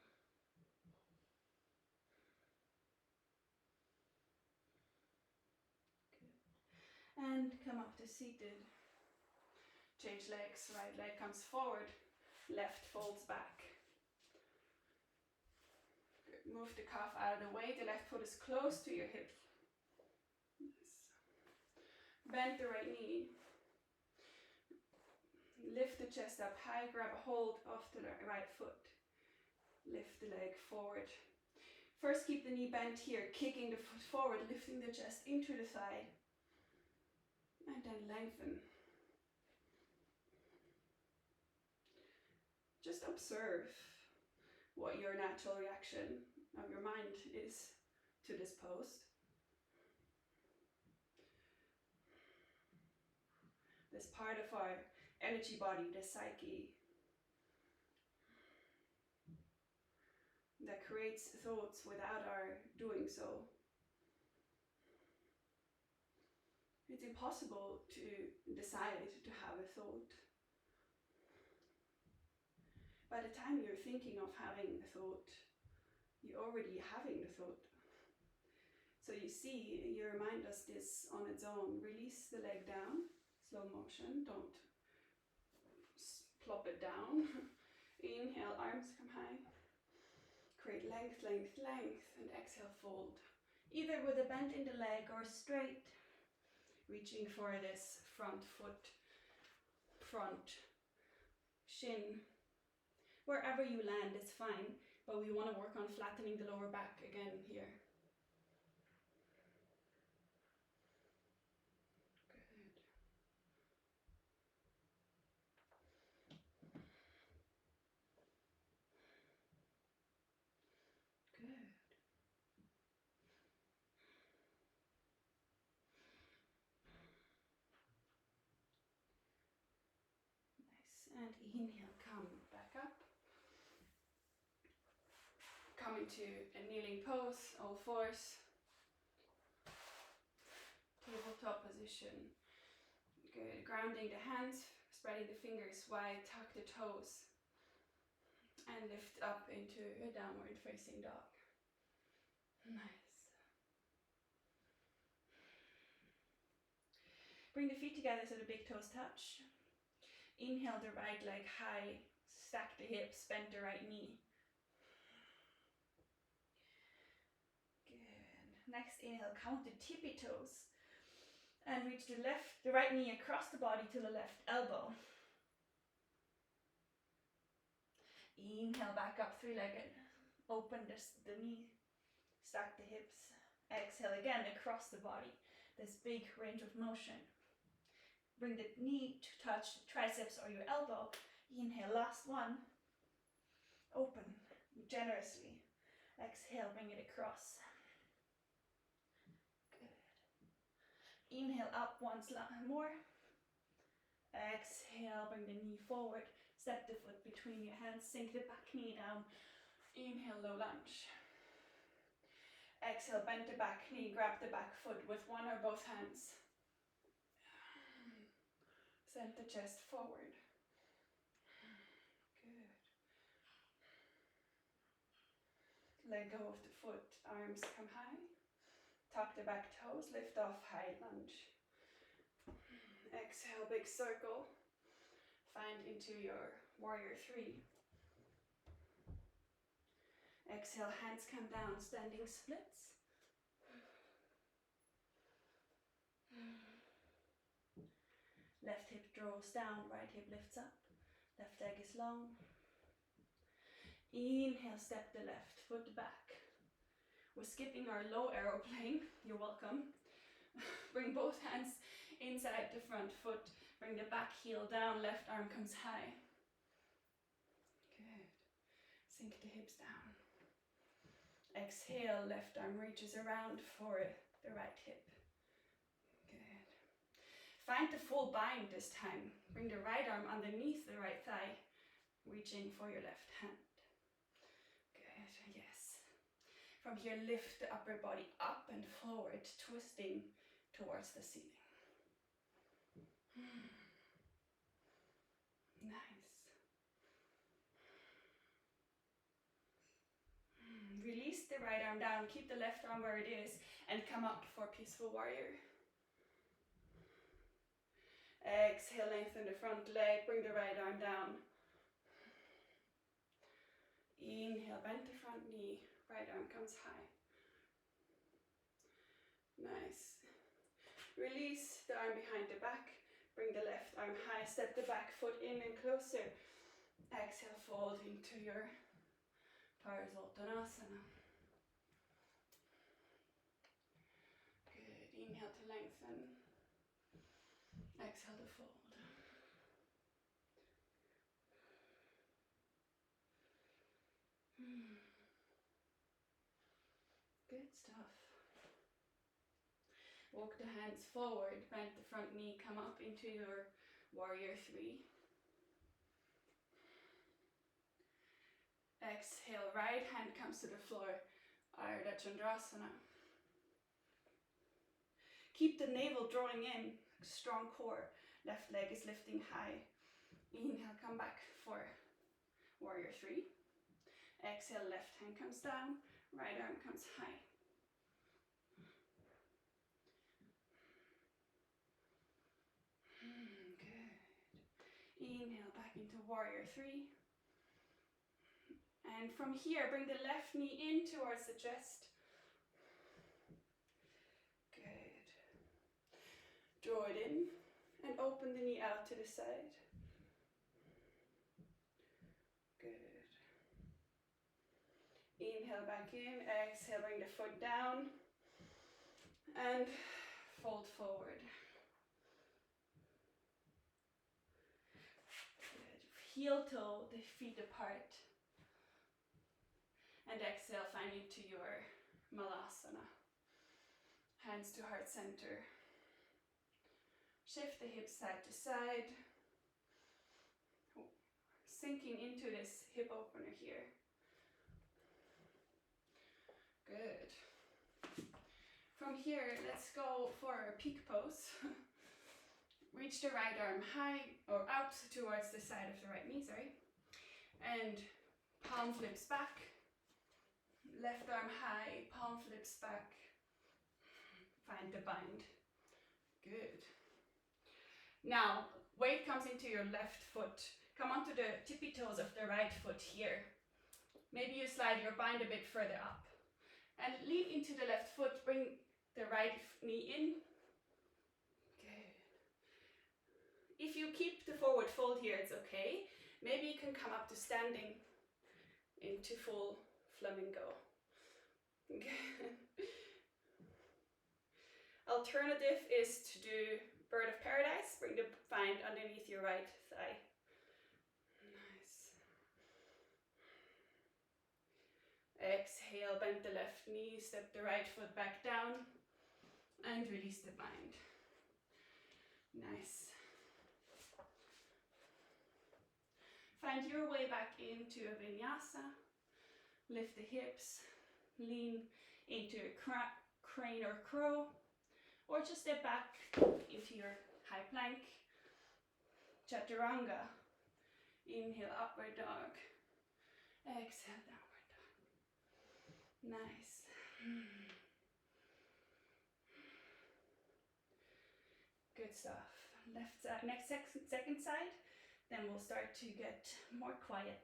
And come up to seated. Change legs, right leg comes forward, left folds back. Good. Move the calf out of the way, the left foot is close to your hip. Yes. Bend the right knee. Lift the chest up high, grab a hold of the right foot. Lift the leg forward. First keep the knee bent here, kicking the foot forward, lifting the chest into the thigh. And then lengthen. Just observe what your natural reaction of your mind is to this pose. This part of our energy body, the psyche, that creates thoughts without our doing so. It's impossible to decide to have a thought. By the time you're thinking of having a thought, you're already having the thought. So you see, your mind does this on its own. Release the leg down, slow motion, don't plop it down. Inhale, arms come high. Create length, length, length, and exhale, fold. Either with a bend in the leg or straight, reaching for this front foot, front shin. Wherever you land is fine, but we want to work on flattening the lower back again here. And inhale, come back up. Coming to a kneeling pose, all fours. Tabletop position. Good. Grounding the hands, spreading the fingers wide, tuck the toes. And lift up into a downward facing dog. Nice. Bring the feet together so the big toes touch. Inhale the right leg high, stack the hips, bend the right knee. Good. Next inhale, count the tippy toes and reach the right knee across the body to the left elbow. Inhale back up, three-legged. Open the knee, stack the hips. Exhale again across the body, this big range of motion. Bring the knee to touch the triceps or your elbow. Inhale, last one. Open generously. Exhale, bring it across. Good. Inhale up once more. Exhale, bring the knee forward. Step the foot between your hands. Sink the back knee down. Inhale, low lunge. Exhale, bend the back knee. Grab the back foot with one or both hands. Send the chest forward. Good. Let go of the foot, arms come high. Tuck the back toes, lift off, high lunge. Exhale, big circle. Find into your warrior three. Exhale, hands come down, standing splits. Left hip draws down, right hip lifts up. Left leg is long. Inhale, step the left foot back. We're skipping our low aeroplane. You're welcome. Bring both hands inside the front foot. Bring the back heel down, left arm comes high. Good. Sink the hips down. Exhale, left arm reaches around for the right hip. Good. Find the full bind this time. Bring the right arm underneath the right thigh, reaching for your left hand. Good, yes. From here, lift the upper body up and forward, twisting towards the ceiling. Nice. Release the right arm down, keep the left arm where it is, and come up for peaceful warrior. Exhale, lengthen the front leg, bring the right arm down. Inhale, bend the front knee, right arm comes high. Nice. Release the arm behind the back, bring the left arm high, step the back foot in and closer. Exhale, fold into your Parsvottanasana. Good, inhale to lengthen. Exhale to fold. Good stuff. Walk the hands forward, bend the front knee, come up into your warrior three. Exhale, right hand comes to the floor, Ardha Chandrasana. Keep the navel drawing in, strong core. Left leg is lifting high. Inhale, come back for warrior three. Exhale, left hand comes down, right arm comes high. Good. Inhale back into warrior three. And from here, bring the left knee in towards the chest. Good. Draw it in and open the knee out to the side. Good. Inhale back in, exhale, bring the foot down and fold forward. Good. Heel toe the feet apart. And exhale, find into your Malasana. Hands to heart center. Shift the hips side to side. Sinking into this hip opener here. Good. From here, let's go for a peak pose. Reach the right arm high or out towards the side of the right knee, sorry. And palm flips back. Left arm high, palm flips back. Find the bind. Good. Now, weight comes into your left foot. Come onto the tippy toes of the right foot here. Maybe you slide your bind a bit further up. And lean into the left foot, bring the right knee in. Good. If you keep the forward fold here, it's okay. Maybe you can come up to standing into full flamingo. Good. Alternative is to do bird of paradise. Bring the bind underneath your right thigh. Nice. Exhale, bend the left knee, step the right foot back down, and release the bind. Nice. Find your way back into a vinyasa. Lift the hips, lean into a crane or crow, or just step back into your high plank. Chaturanga. Inhale, upward dog. Exhale, downward dog. Nice. Good stuff. Left side, next second side. Then we'll start to get more quiet.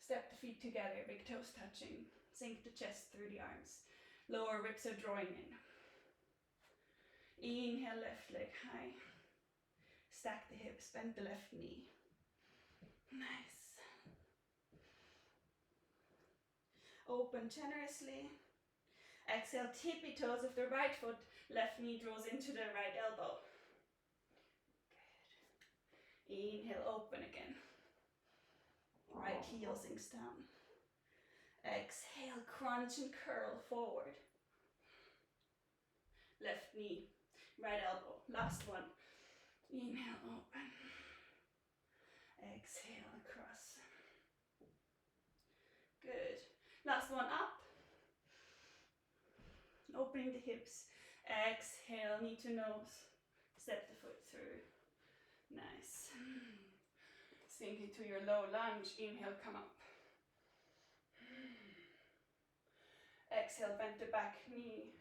Step the feet together, big toes touching. Sink the chest through the arms. Lower ribs are drawing in. Inhale, left leg high. Stack the hips, bend the left knee. Nice. Open generously. Exhale, tippy toes of the right foot. Left knee draws into the right elbow. Good. Inhale, open again. Right heel sinks down. Exhale, crunch and curl forward. Left knee, right elbow. Last one. Inhale, open. Exhale, across. Good. Last one up. Opening the hips. Exhale, knee to nose. Step the foot through. Nice. Sink into your low lunge. Inhale, come up. Exhale, bend the back knee.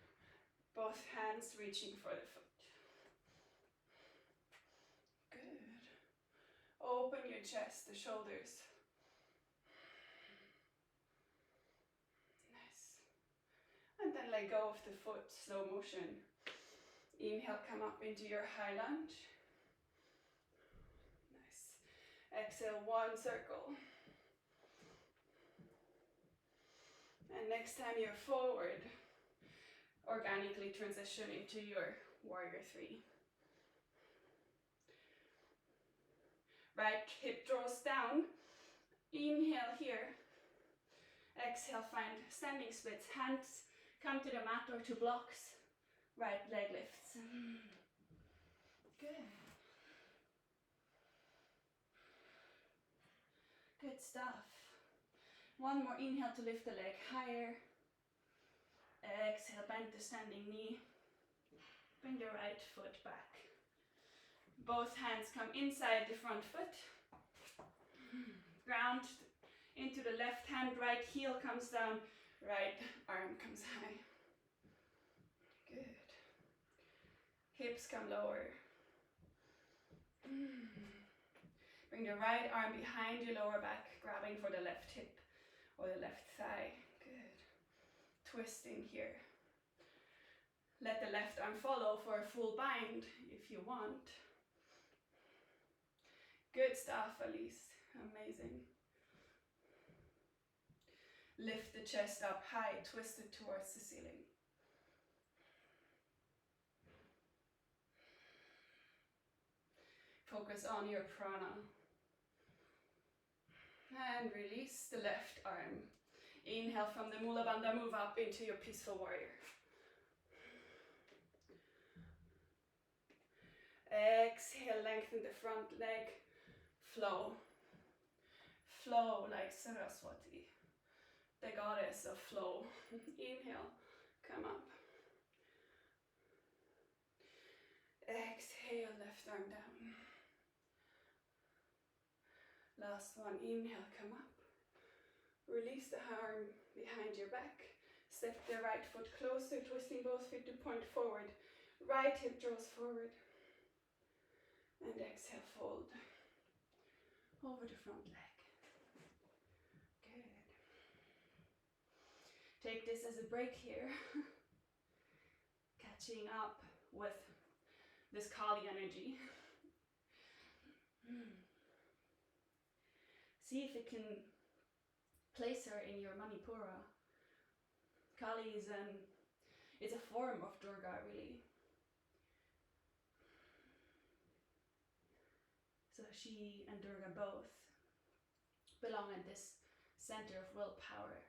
Both hands reaching for the foot. Good. Open your chest, the shoulders. Nice. And then let go of the foot, slow motion. Inhale, come up into your high lunge. Nice. Exhale, one circle. And next time you're forward, organically transition into your warrior three. Right hip draws down. Inhale here. Exhale, find standing splits. Hands come to the mat or to blocks. Right leg lifts. Good. Good stuff. One more inhale to lift the leg higher. Exhale, bend the standing knee. Bring the right foot back. Both hands come inside the front foot. Ground into the left hand, right heel comes down, right arm comes high. Good. Hips come lower. Bring the right arm behind your lower back, grabbing for the left hip or the left thigh. Good. Twisting here. Let the left arm follow for a full bind if you want. Good stuff, Elise. Amazing. Lift the chest up high, twist it towards the ceiling. Focus on your prana. And release the left arm. Inhale from the Mula Bandha, move up into your peaceful warrior. Exhale, lengthen the front leg. Flow. Flow like Saraswati, the goddess of flow. Inhale, come up. Exhale, left arm down. Last one, inhale, come up. Release the arm behind your back. Step the right foot closer, twisting both feet to point forward. Right hip draws forward. And exhale, fold over the front leg. Good. Take this as a break here. Catching up with this Kali energy. See if you can place her in your Manipura. Kali is a form of Durga, really. So she and Durga both belong at this center of willpower.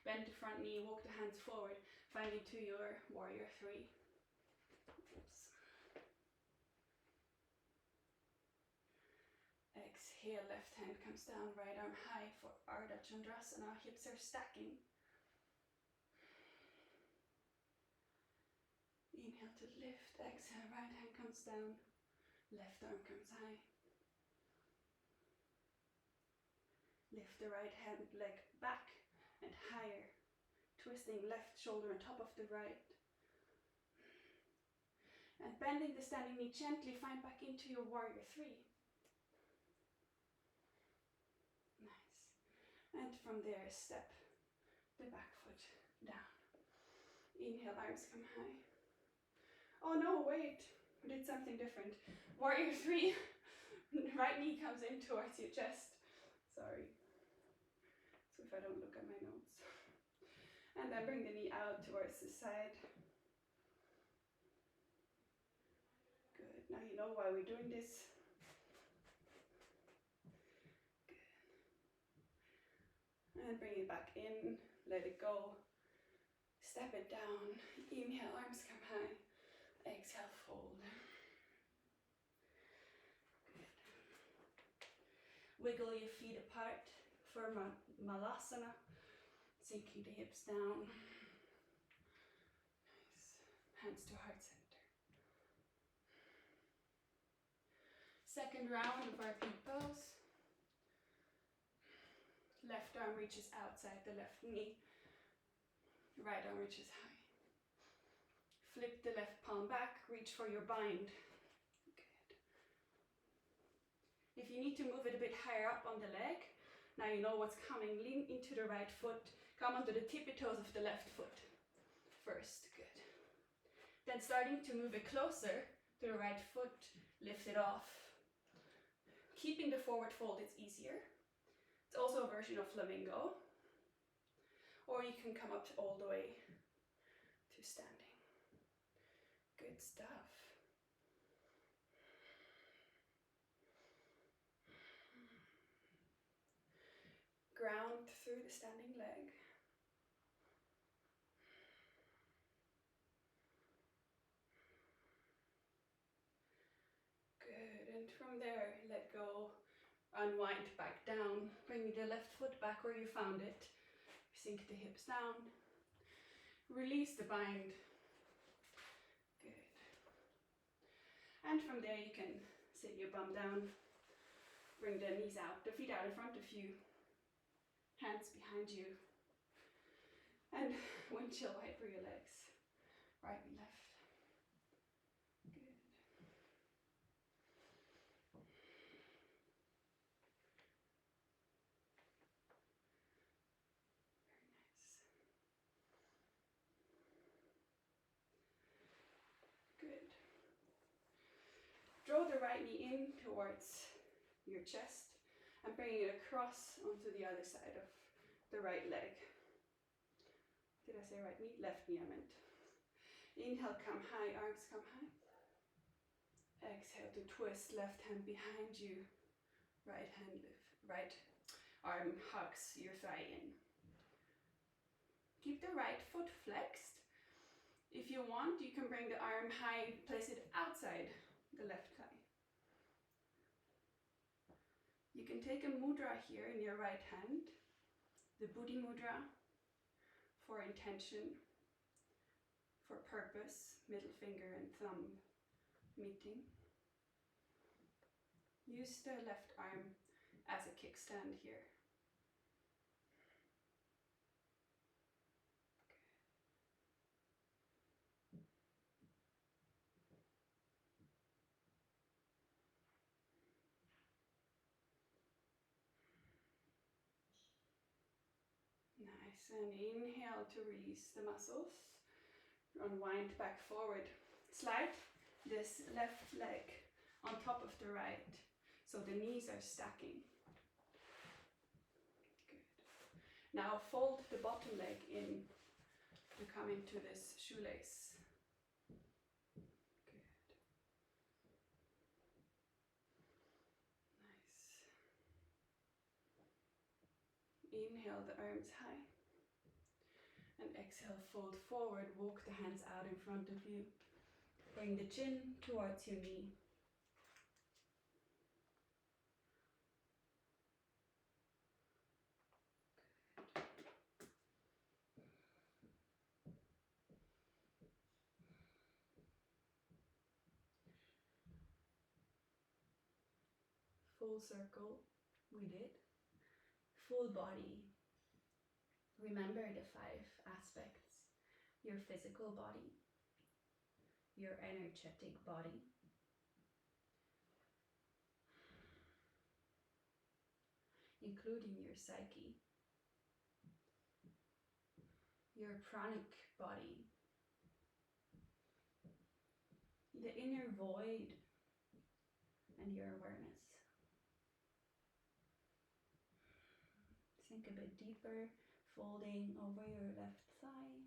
Bend the front knee, walk the hands forward, finding to your warrior three. Oops. Exhale, left hand comes down, right arm high for Ardha Chandrasana. Hips are stacking. Inhale to lift, exhale, right hand comes down, left arm comes high. Lift the right hand leg back and higher, twisting left shoulder on top of the right. And bending the standing knee gently, find back into your warrior three. Nice. And from there, step the back foot down. Inhale, arms come high. Oh no, wait, we did something different. Warrior three, right knee comes in towards your chest. Sorry. So if I don't look at my notes. And then bring the knee out towards the side. Good. Now you know why we're doing this. Good. And bring it back in. Let it go. Step it down. Inhale, arms come high. Exhale, fold. Good. Wiggle your feet apart for Malasana. Sinking the hips down. Nice. Hands to heart center. Second round of our peak pose. Left arm reaches outside the left knee. Right arm reaches high. Flip the left palm back, reach for your bind. Good. If you need to move it a bit higher up on the leg, now you know what's coming. Lean into the right foot. Come onto the tippy toes of the left foot first. Good. Then starting to move it closer to the right foot, lift it off. Keeping the forward fold, it's easier. It's also a version of flamingo. Or you can come up all the way to standing. Good stuff. Ground through the standing leg. Good, and from there, let go, unwind back down, bring the left foot back where you found it, sink the hips down, release the bind. Good. And from there you can sit your bum down, bring the knees out, the feet out in front of you, hands behind you, and windshield wiper your legs, right and left. Good. the right knee in towards your chest and bringing it across onto the other side of the right leg. Did I say right knee? Left knee, I meant. Inhale, come high, arms come high. Exhale to twist, left hand behind you, right hand lift, right arm hugs your thigh in. Keep the right foot flexed. If you want, you can bring the arm high, place it outside the left thigh. You can take a mudra here in your right hand, the Buddhi mudra, for intention, for purpose, middle finger and thumb meeting. Use the left arm as a kickstand here. Nice, and inhale to release the muscles. Unwind back forward. Slide this left leg on top of the right, so the knees are stacking. Good. Now fold the bottom leg in to come into this shoelace. Good. Nice. Inhale the arms high. And exhale, fold forward, walk the hands out in front of you. Bring the chin towards your knee. Full circle, we did. Full body. Remember the 5 aspects. Your physical body, your energetic body, including your psyche, your pranic body, the inner void, and your awareness. Sink a bit deeper, folding over your left thigh.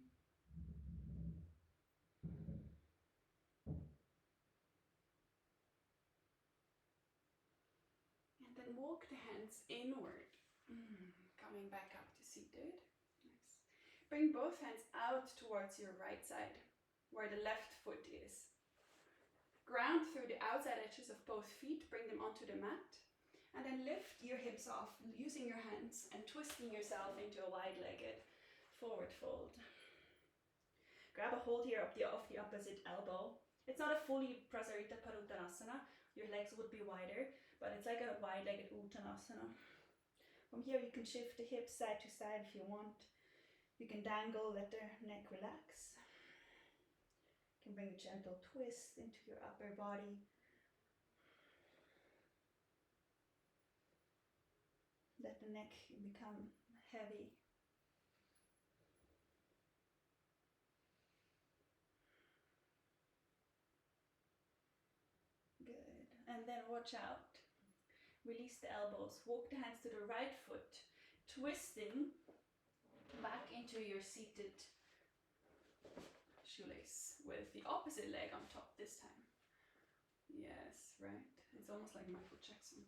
And then walk the hands inward, coming back up to seated. Nice. Bring both hands out towards your right side, where the left foot is. Ground through the outside edges of both feet, bring them onto the mat. And then lift your hips off using your hands and twisting yourself into a wide-legged forward fold. Grab a hold here of the opposite elbow. It's not a fully Prasarita Paduttanasana. Your legs would be wider, but it's like a wide-legged Uttanasana. From here you can shift the hips side to side if you want. You can dangle, let the neck relax. You can bring a gentle twist into your upper body. Let the neck become heavy. Good. And then watch out. Release the elbows. Walk the hands to the right foot, twisting back into your seated shoelace with the opposite leg on top this time. Yes, right. It's almost like Michael Jackson.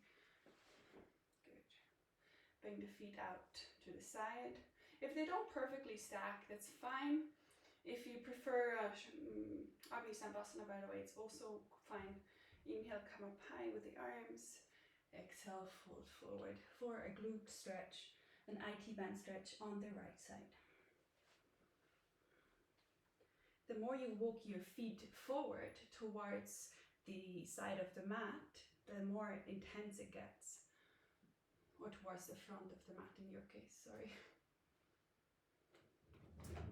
Bring the feet out to the side. If they don't perfectly stack, that's fine. If you prefer Agni Sambhasana, by the way, it's also fine. Inhale, come up high with the arms. Exhale, fold forward for a glute stretch, an IT band stretch on the right side. The more you walk your feet forward towards the side of the mat, the more intense it gets. Or towards the front of the mat in your case, sorry. Good.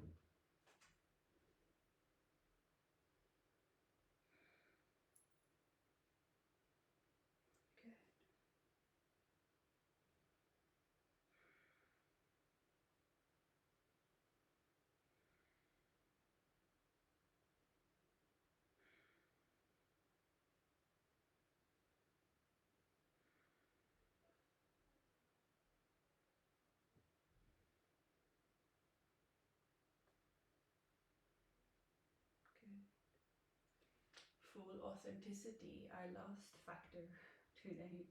full authenticity, our last factor today.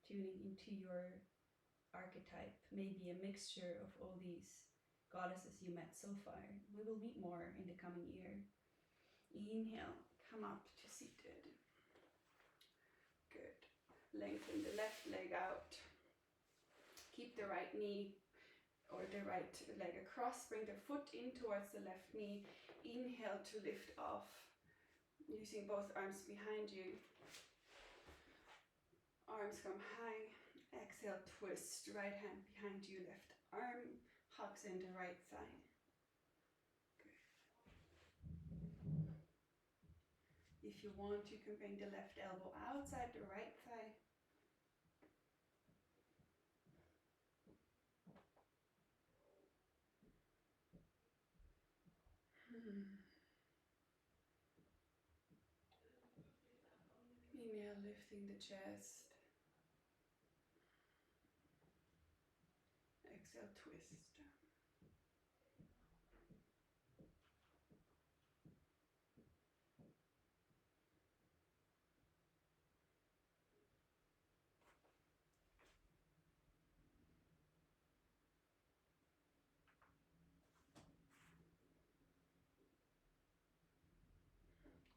Tuning into your archetype, maybe a mixture of all these goddesses you met so far. We will meet more in the coming year. Inhale, come up to seated. Good. Lengthen the left leg out. Keep the right knee or the right leg across. Bring the foot in towards the left knee. Inhale to lift off, using both arms behind you. Arms come high. Exhale, twist. Right hand behind you, left arm hugs into right thigh. Good. If you want, you can bring the left elbow outside the right thigh. Inhale, lifting the chest. Exhale, twist.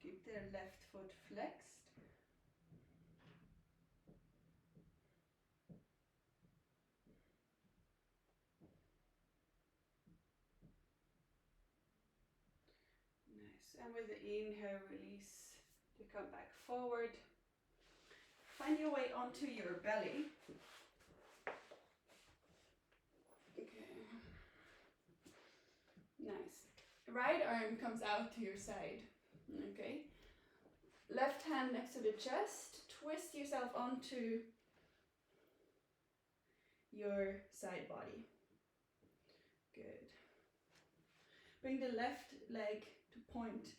Keep the left foot flexed. Nice. And with the inhale, release to come back forward. Find your way onto your belly. Okay. Nice. Right arm comes out to your side. Okay. Left hand next to the chest. Twist yourself onto your side body. Good. Bring the left leg to point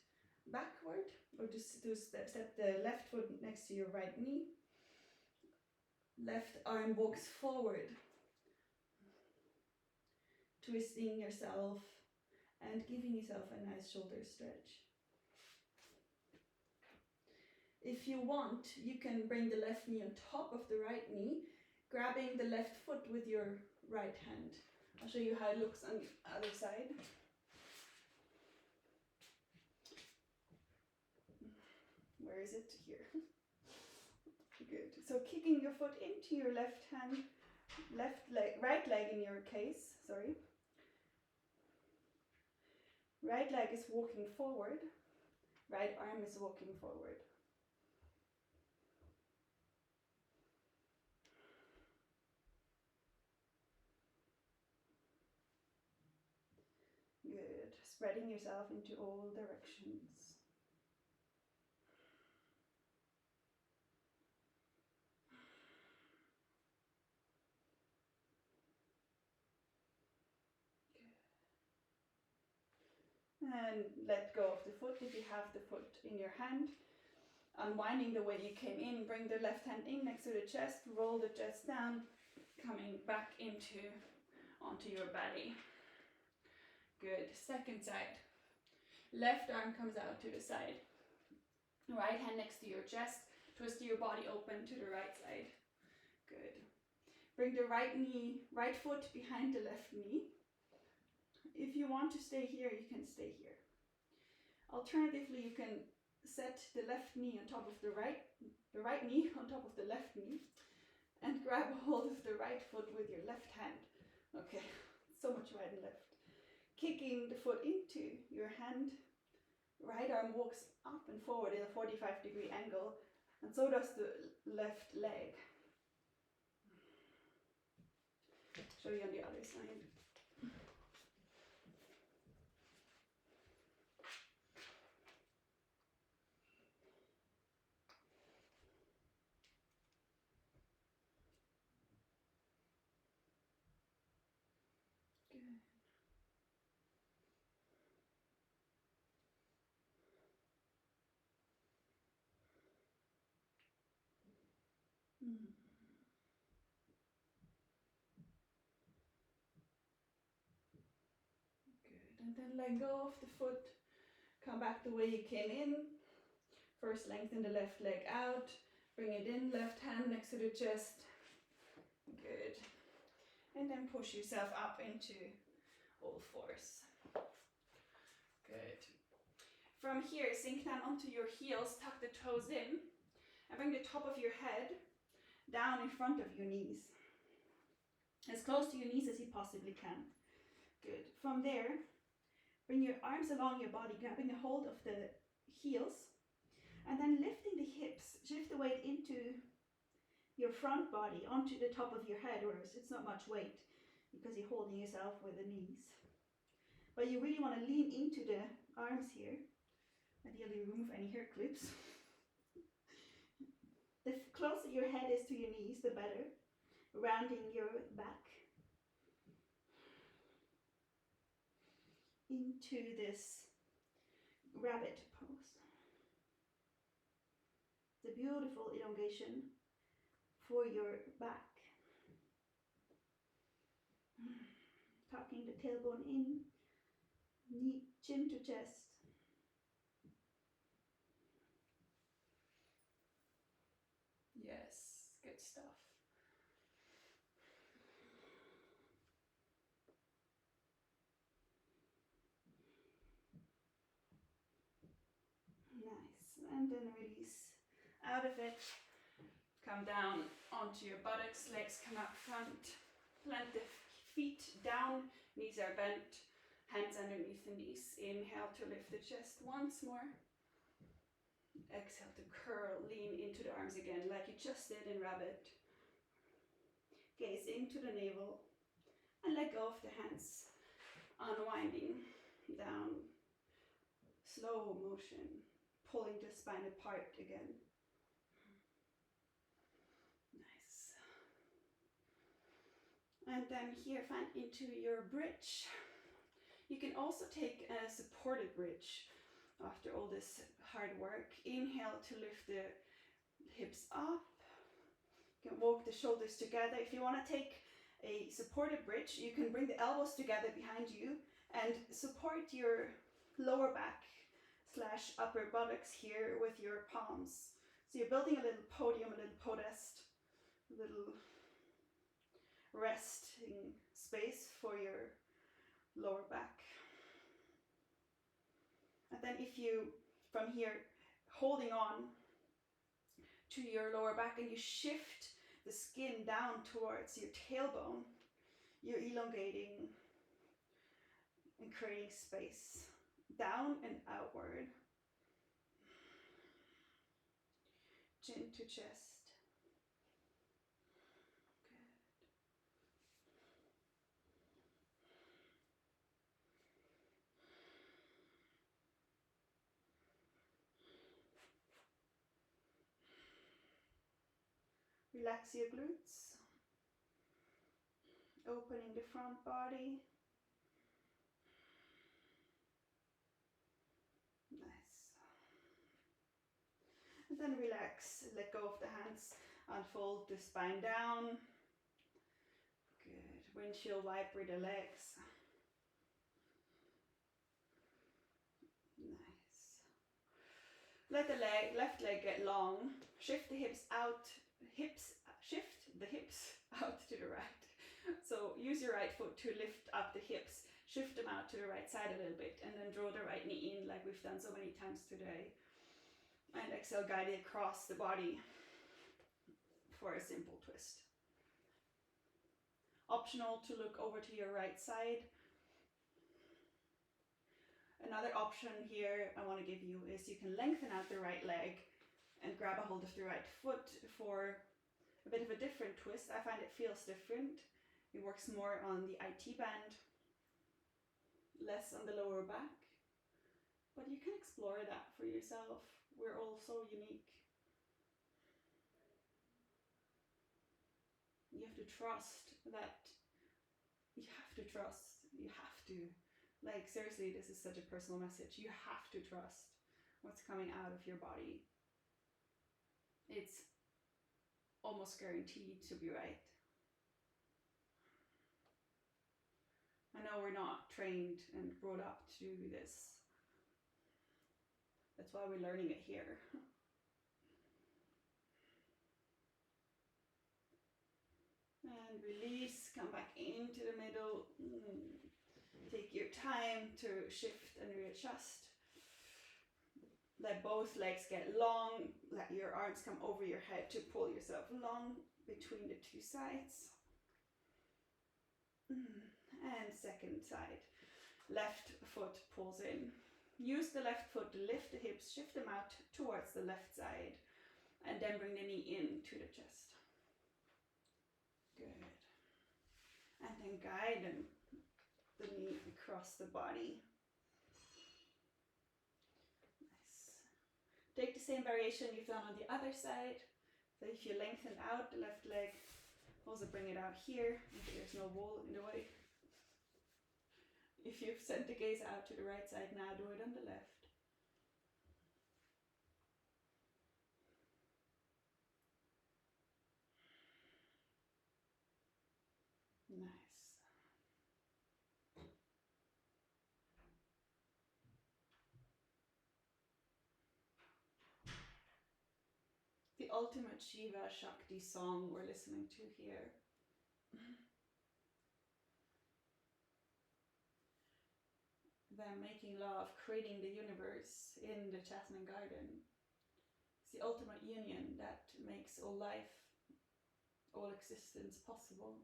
backward, or just to step the left foot next to your right knee. Left arm walks forward, twisting yourself and giving yourself a nice shoulder stretch. If you want, you can bring the left knee on top of the right knee, grabbing the left foot with your right hand. I'll show you how it looks on the other side. Where is it? Here. Good. So kicking your foot into your left hand, right leg in your case, sorry. Right leg is walking forward, right arm is walking forward. Good. Spreading yourself into all directions. And let go of the foot if you have the foot in your hand. Unwinding the way you came in, bring the left hand in next to the chest, roll the chest down, coming back onto your belly. Good. Second side. Left arm comes out to the side. Right hand next to your chest, twist your body open to the right side. Good. Bring the right foot behind the left knee. If you want to stay here, you can stay here. Alternatively, you can set the left knee on top of the right knee on top of the left knee, and grab hold of the right foot with your left hand. Okay, so much right and left. Kicking the foot into your hand, right arm walks up and forward in a 45-degree angle, and so does the left leg. Show you on the other side. Good, and then let go of the foot, Come back the way you came in. First lengthen the left leg out, bring it in, left hand next to the chest. Good. And then push yourself up into all fours. Good. From here, sink down onto your heels, tuck the toes in, and bring the top of your head down in front of your knees. As close to your knees as you possibly can. Good. From there, bring your arms along your body, grabbing a hold of the heels, and then lifting the hips. Shift the weight into your front body, onto the top of your head, whereas it's not much weight because you're holding yourself with the knees. But you really want to lean into the arms here. Ideally remove any hair clips. The closer your head is to your knees, the better. Rounding your back into this rabbit pose. It's a beautiful elongation for your back. Tucking the tailbone in, knee, chin to chest. Yes, good stuff. Nice, and then release out of it. Come down onto your buttocks, legs come up front. Plant the feet down, knees are bent, hands underneath the knees. Inhale to lift the chest once more. Exhale to curl, lean into the arms again like you just did in rabbit. Gaze into the navel and let go of the hands. Unwinding down, slow motion, pulling the spine apart again. Nice. And then here, find into your bridge. You can also take a supported bridge after all this hard work. Inhale to lift the hips up. You can walk the shoulders together. If you want to take a supported bridge, you can bring the elbows together behind you and support your lower back / upper buttocks here with your palms. So you're building a little podium, a little podest, a little resting space for your lower back. And then if you, from here, holding on to your lower back and you shift the skin down towards your tailbone, you're elongating and creating space down and outward. Chin to chest. Relax your glutes, opening the front body. Nice. And then relax, let go of the hands, unfold the spine down. Good. Windshield wiper the legs. Nice. Let the left leg get long. Shift the hips out. Shift the hips out to the right. So use your right foot to lift up the hips, shift them out to the right side a little bit, and then draw the right knee in like we've done so many times today. And exhale, guide it across the body for a simple twist. Optional to look over to your right side. Another option here I want to give you is you can lengthen out the right leg and grab a hold of the right foot for a bit of a different twist. I find it feels different. It works more on the IT band, less on the lower back. But you can explore that for yourself. We're all so unique. You have to trust that. You have to trust. You have to. Like, seriously, this is such a personal message. You have to trust what's coming out of your body. It's almost guaranteed to be right. I know we're not trained and brought up to do this, That's why we're learning it here. And release, come back into the middle. Take your time to shift and readjust. Let both legs get long. Let your arms come over your head to pull yourself long between the two sides. And second side. Left foot pulls in. Use the left foot to lift the hips, shift them out towards the left side, and then bring the knee into the chest. Good. And then guide the knee across the body. Nice. Take the same variation you've done on the other side. So if you lengthen out the left leg, also bring it out here. Maybe there's no wall in the way. If you've sent the gaze out to the right side now, do it on the left. Nice. The ultimate Shiva Shakti song we're listening to here. Them making love, creating the universe in the Jasmine Garden. It's the ultimate union that makes all life, all existence possible.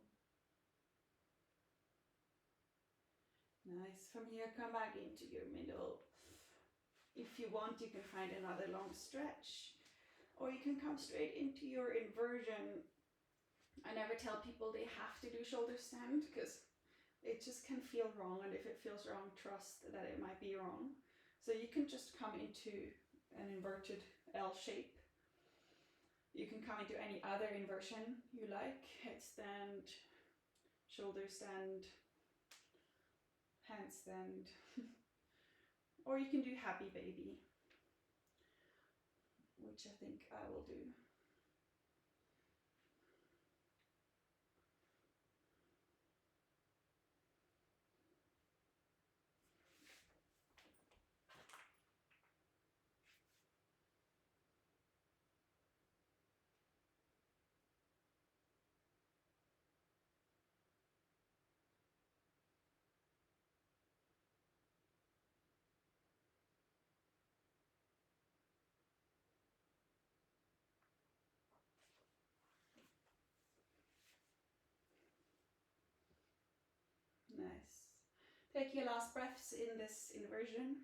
Nice. From here, come back into your middle. If you want, you can find another long stretch, or you can come straight into your inversion. I never tell people they have to do shoulder stand, because it just can feel wrong, and if it feels wrong, trust that it might be wrong. So you can just come into an inverted L shape. You can come into any other inversion you like. Headstand, shoulder stand, handstand. Or you can do happy baby, which I think I will do. Nice. Take your last breaths in this inversion.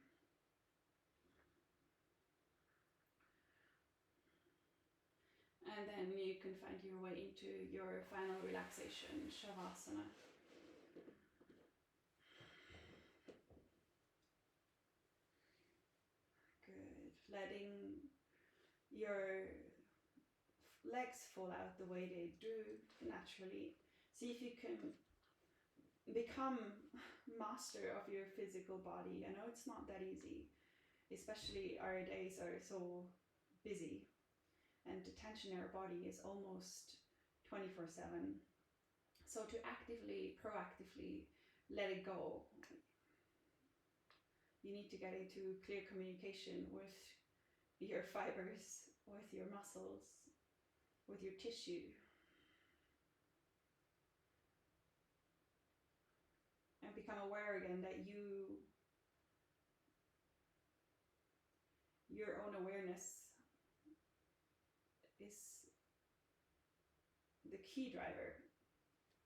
And then you can find your way into your final relaxation, Shavasana. Good. Letting your legs fall out the way they do naturally. See if you can become master of your physical body. I know it's not that easy, especially our days are so busy and the tension in our body is almost 24/7. So to actively, proactively let it go, you need to get into clear communication with your fibers, with your muscles, with your tissue. And become aware again that your own awareness is the key driver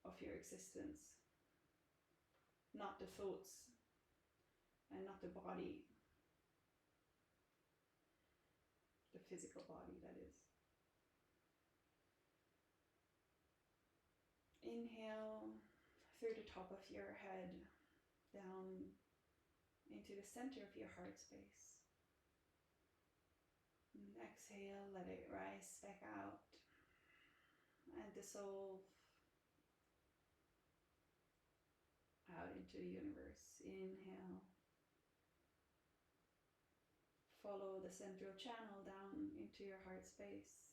of your existence, not the thoughts and not the body, the physical body, that is. Inhale through the top of your head down into the center of your heart space. And exhale, let it rise back out and dissolve out into the universe. Inhale. Follow the central channel down into your heart space.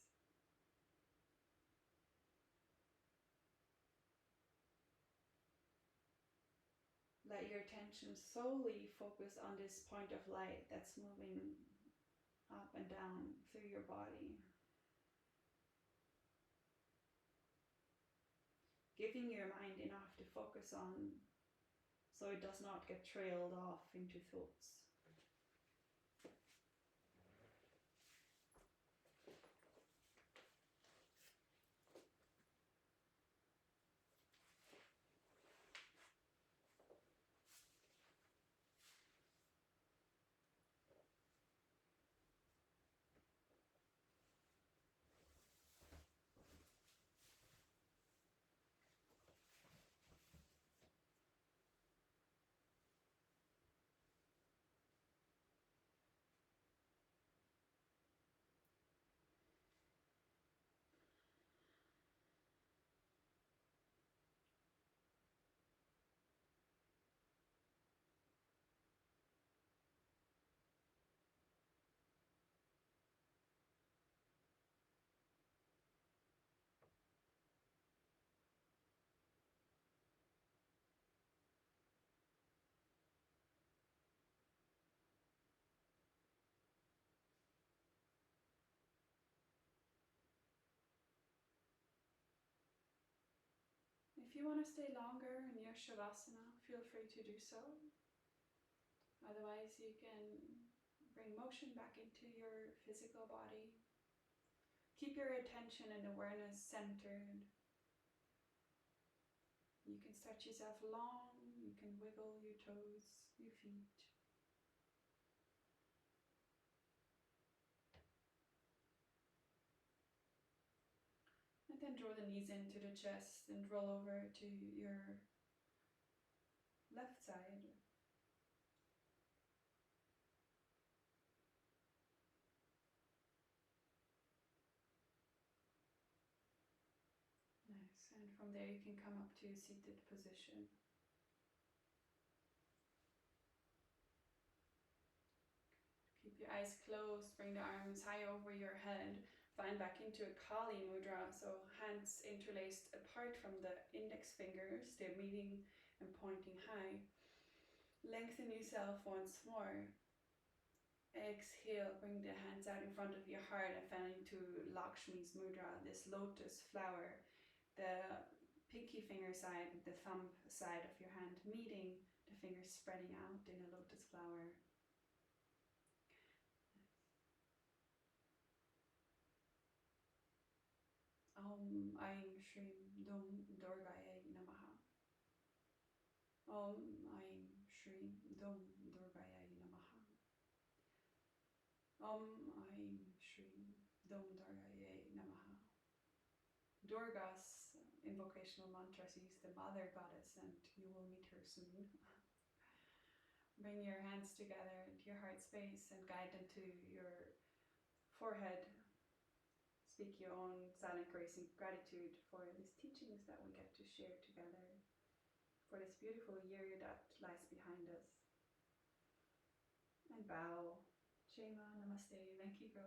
Let your attention solely focus on this point of light that's moving up and down through your body. Giving your mind enough to focus on so it does not get trailed off into thoughts. If you want to stay longer in your Shavasana, feel free to do so. Otherwise, you can bring motion back into your physical body. Keep your attention and awareness centered. You can stretch yourself long, you can wiggle your toes, your feet. And then draw the knees into the chest and roll over to your left side. Nice. And from there you can come up to a seated position. Keep your eyes closed, bring the arms high over your head. Find back into a Kali Mudra, so hands interlaced apart from the index fingers, they're meeting and pointing high. Lengthen yourself once more. Exhale, bring the hands out in front of your heart and fall into Lakshmi's Mudra, this lotus flower. The pinky finger side, the thumb side of your hand meeting, the fingers spreading out in a lotus flower. Om Aim Shrim Dum Durgaye Namaha. Om Aim Shrim Dum Durgaye Namaha. Om Aim Shrim Dum Durgaye Namaha. Durga's invocational mantra is the mother goddess, and you will meet her soon. Bring your hands together into your heart space and guide them to your forehead. Speak your own silent grace and gratitude for these teachings that we get to share together, for this beautiful year that lies behind us. And bow. Shema, Namaste, Venki Girl.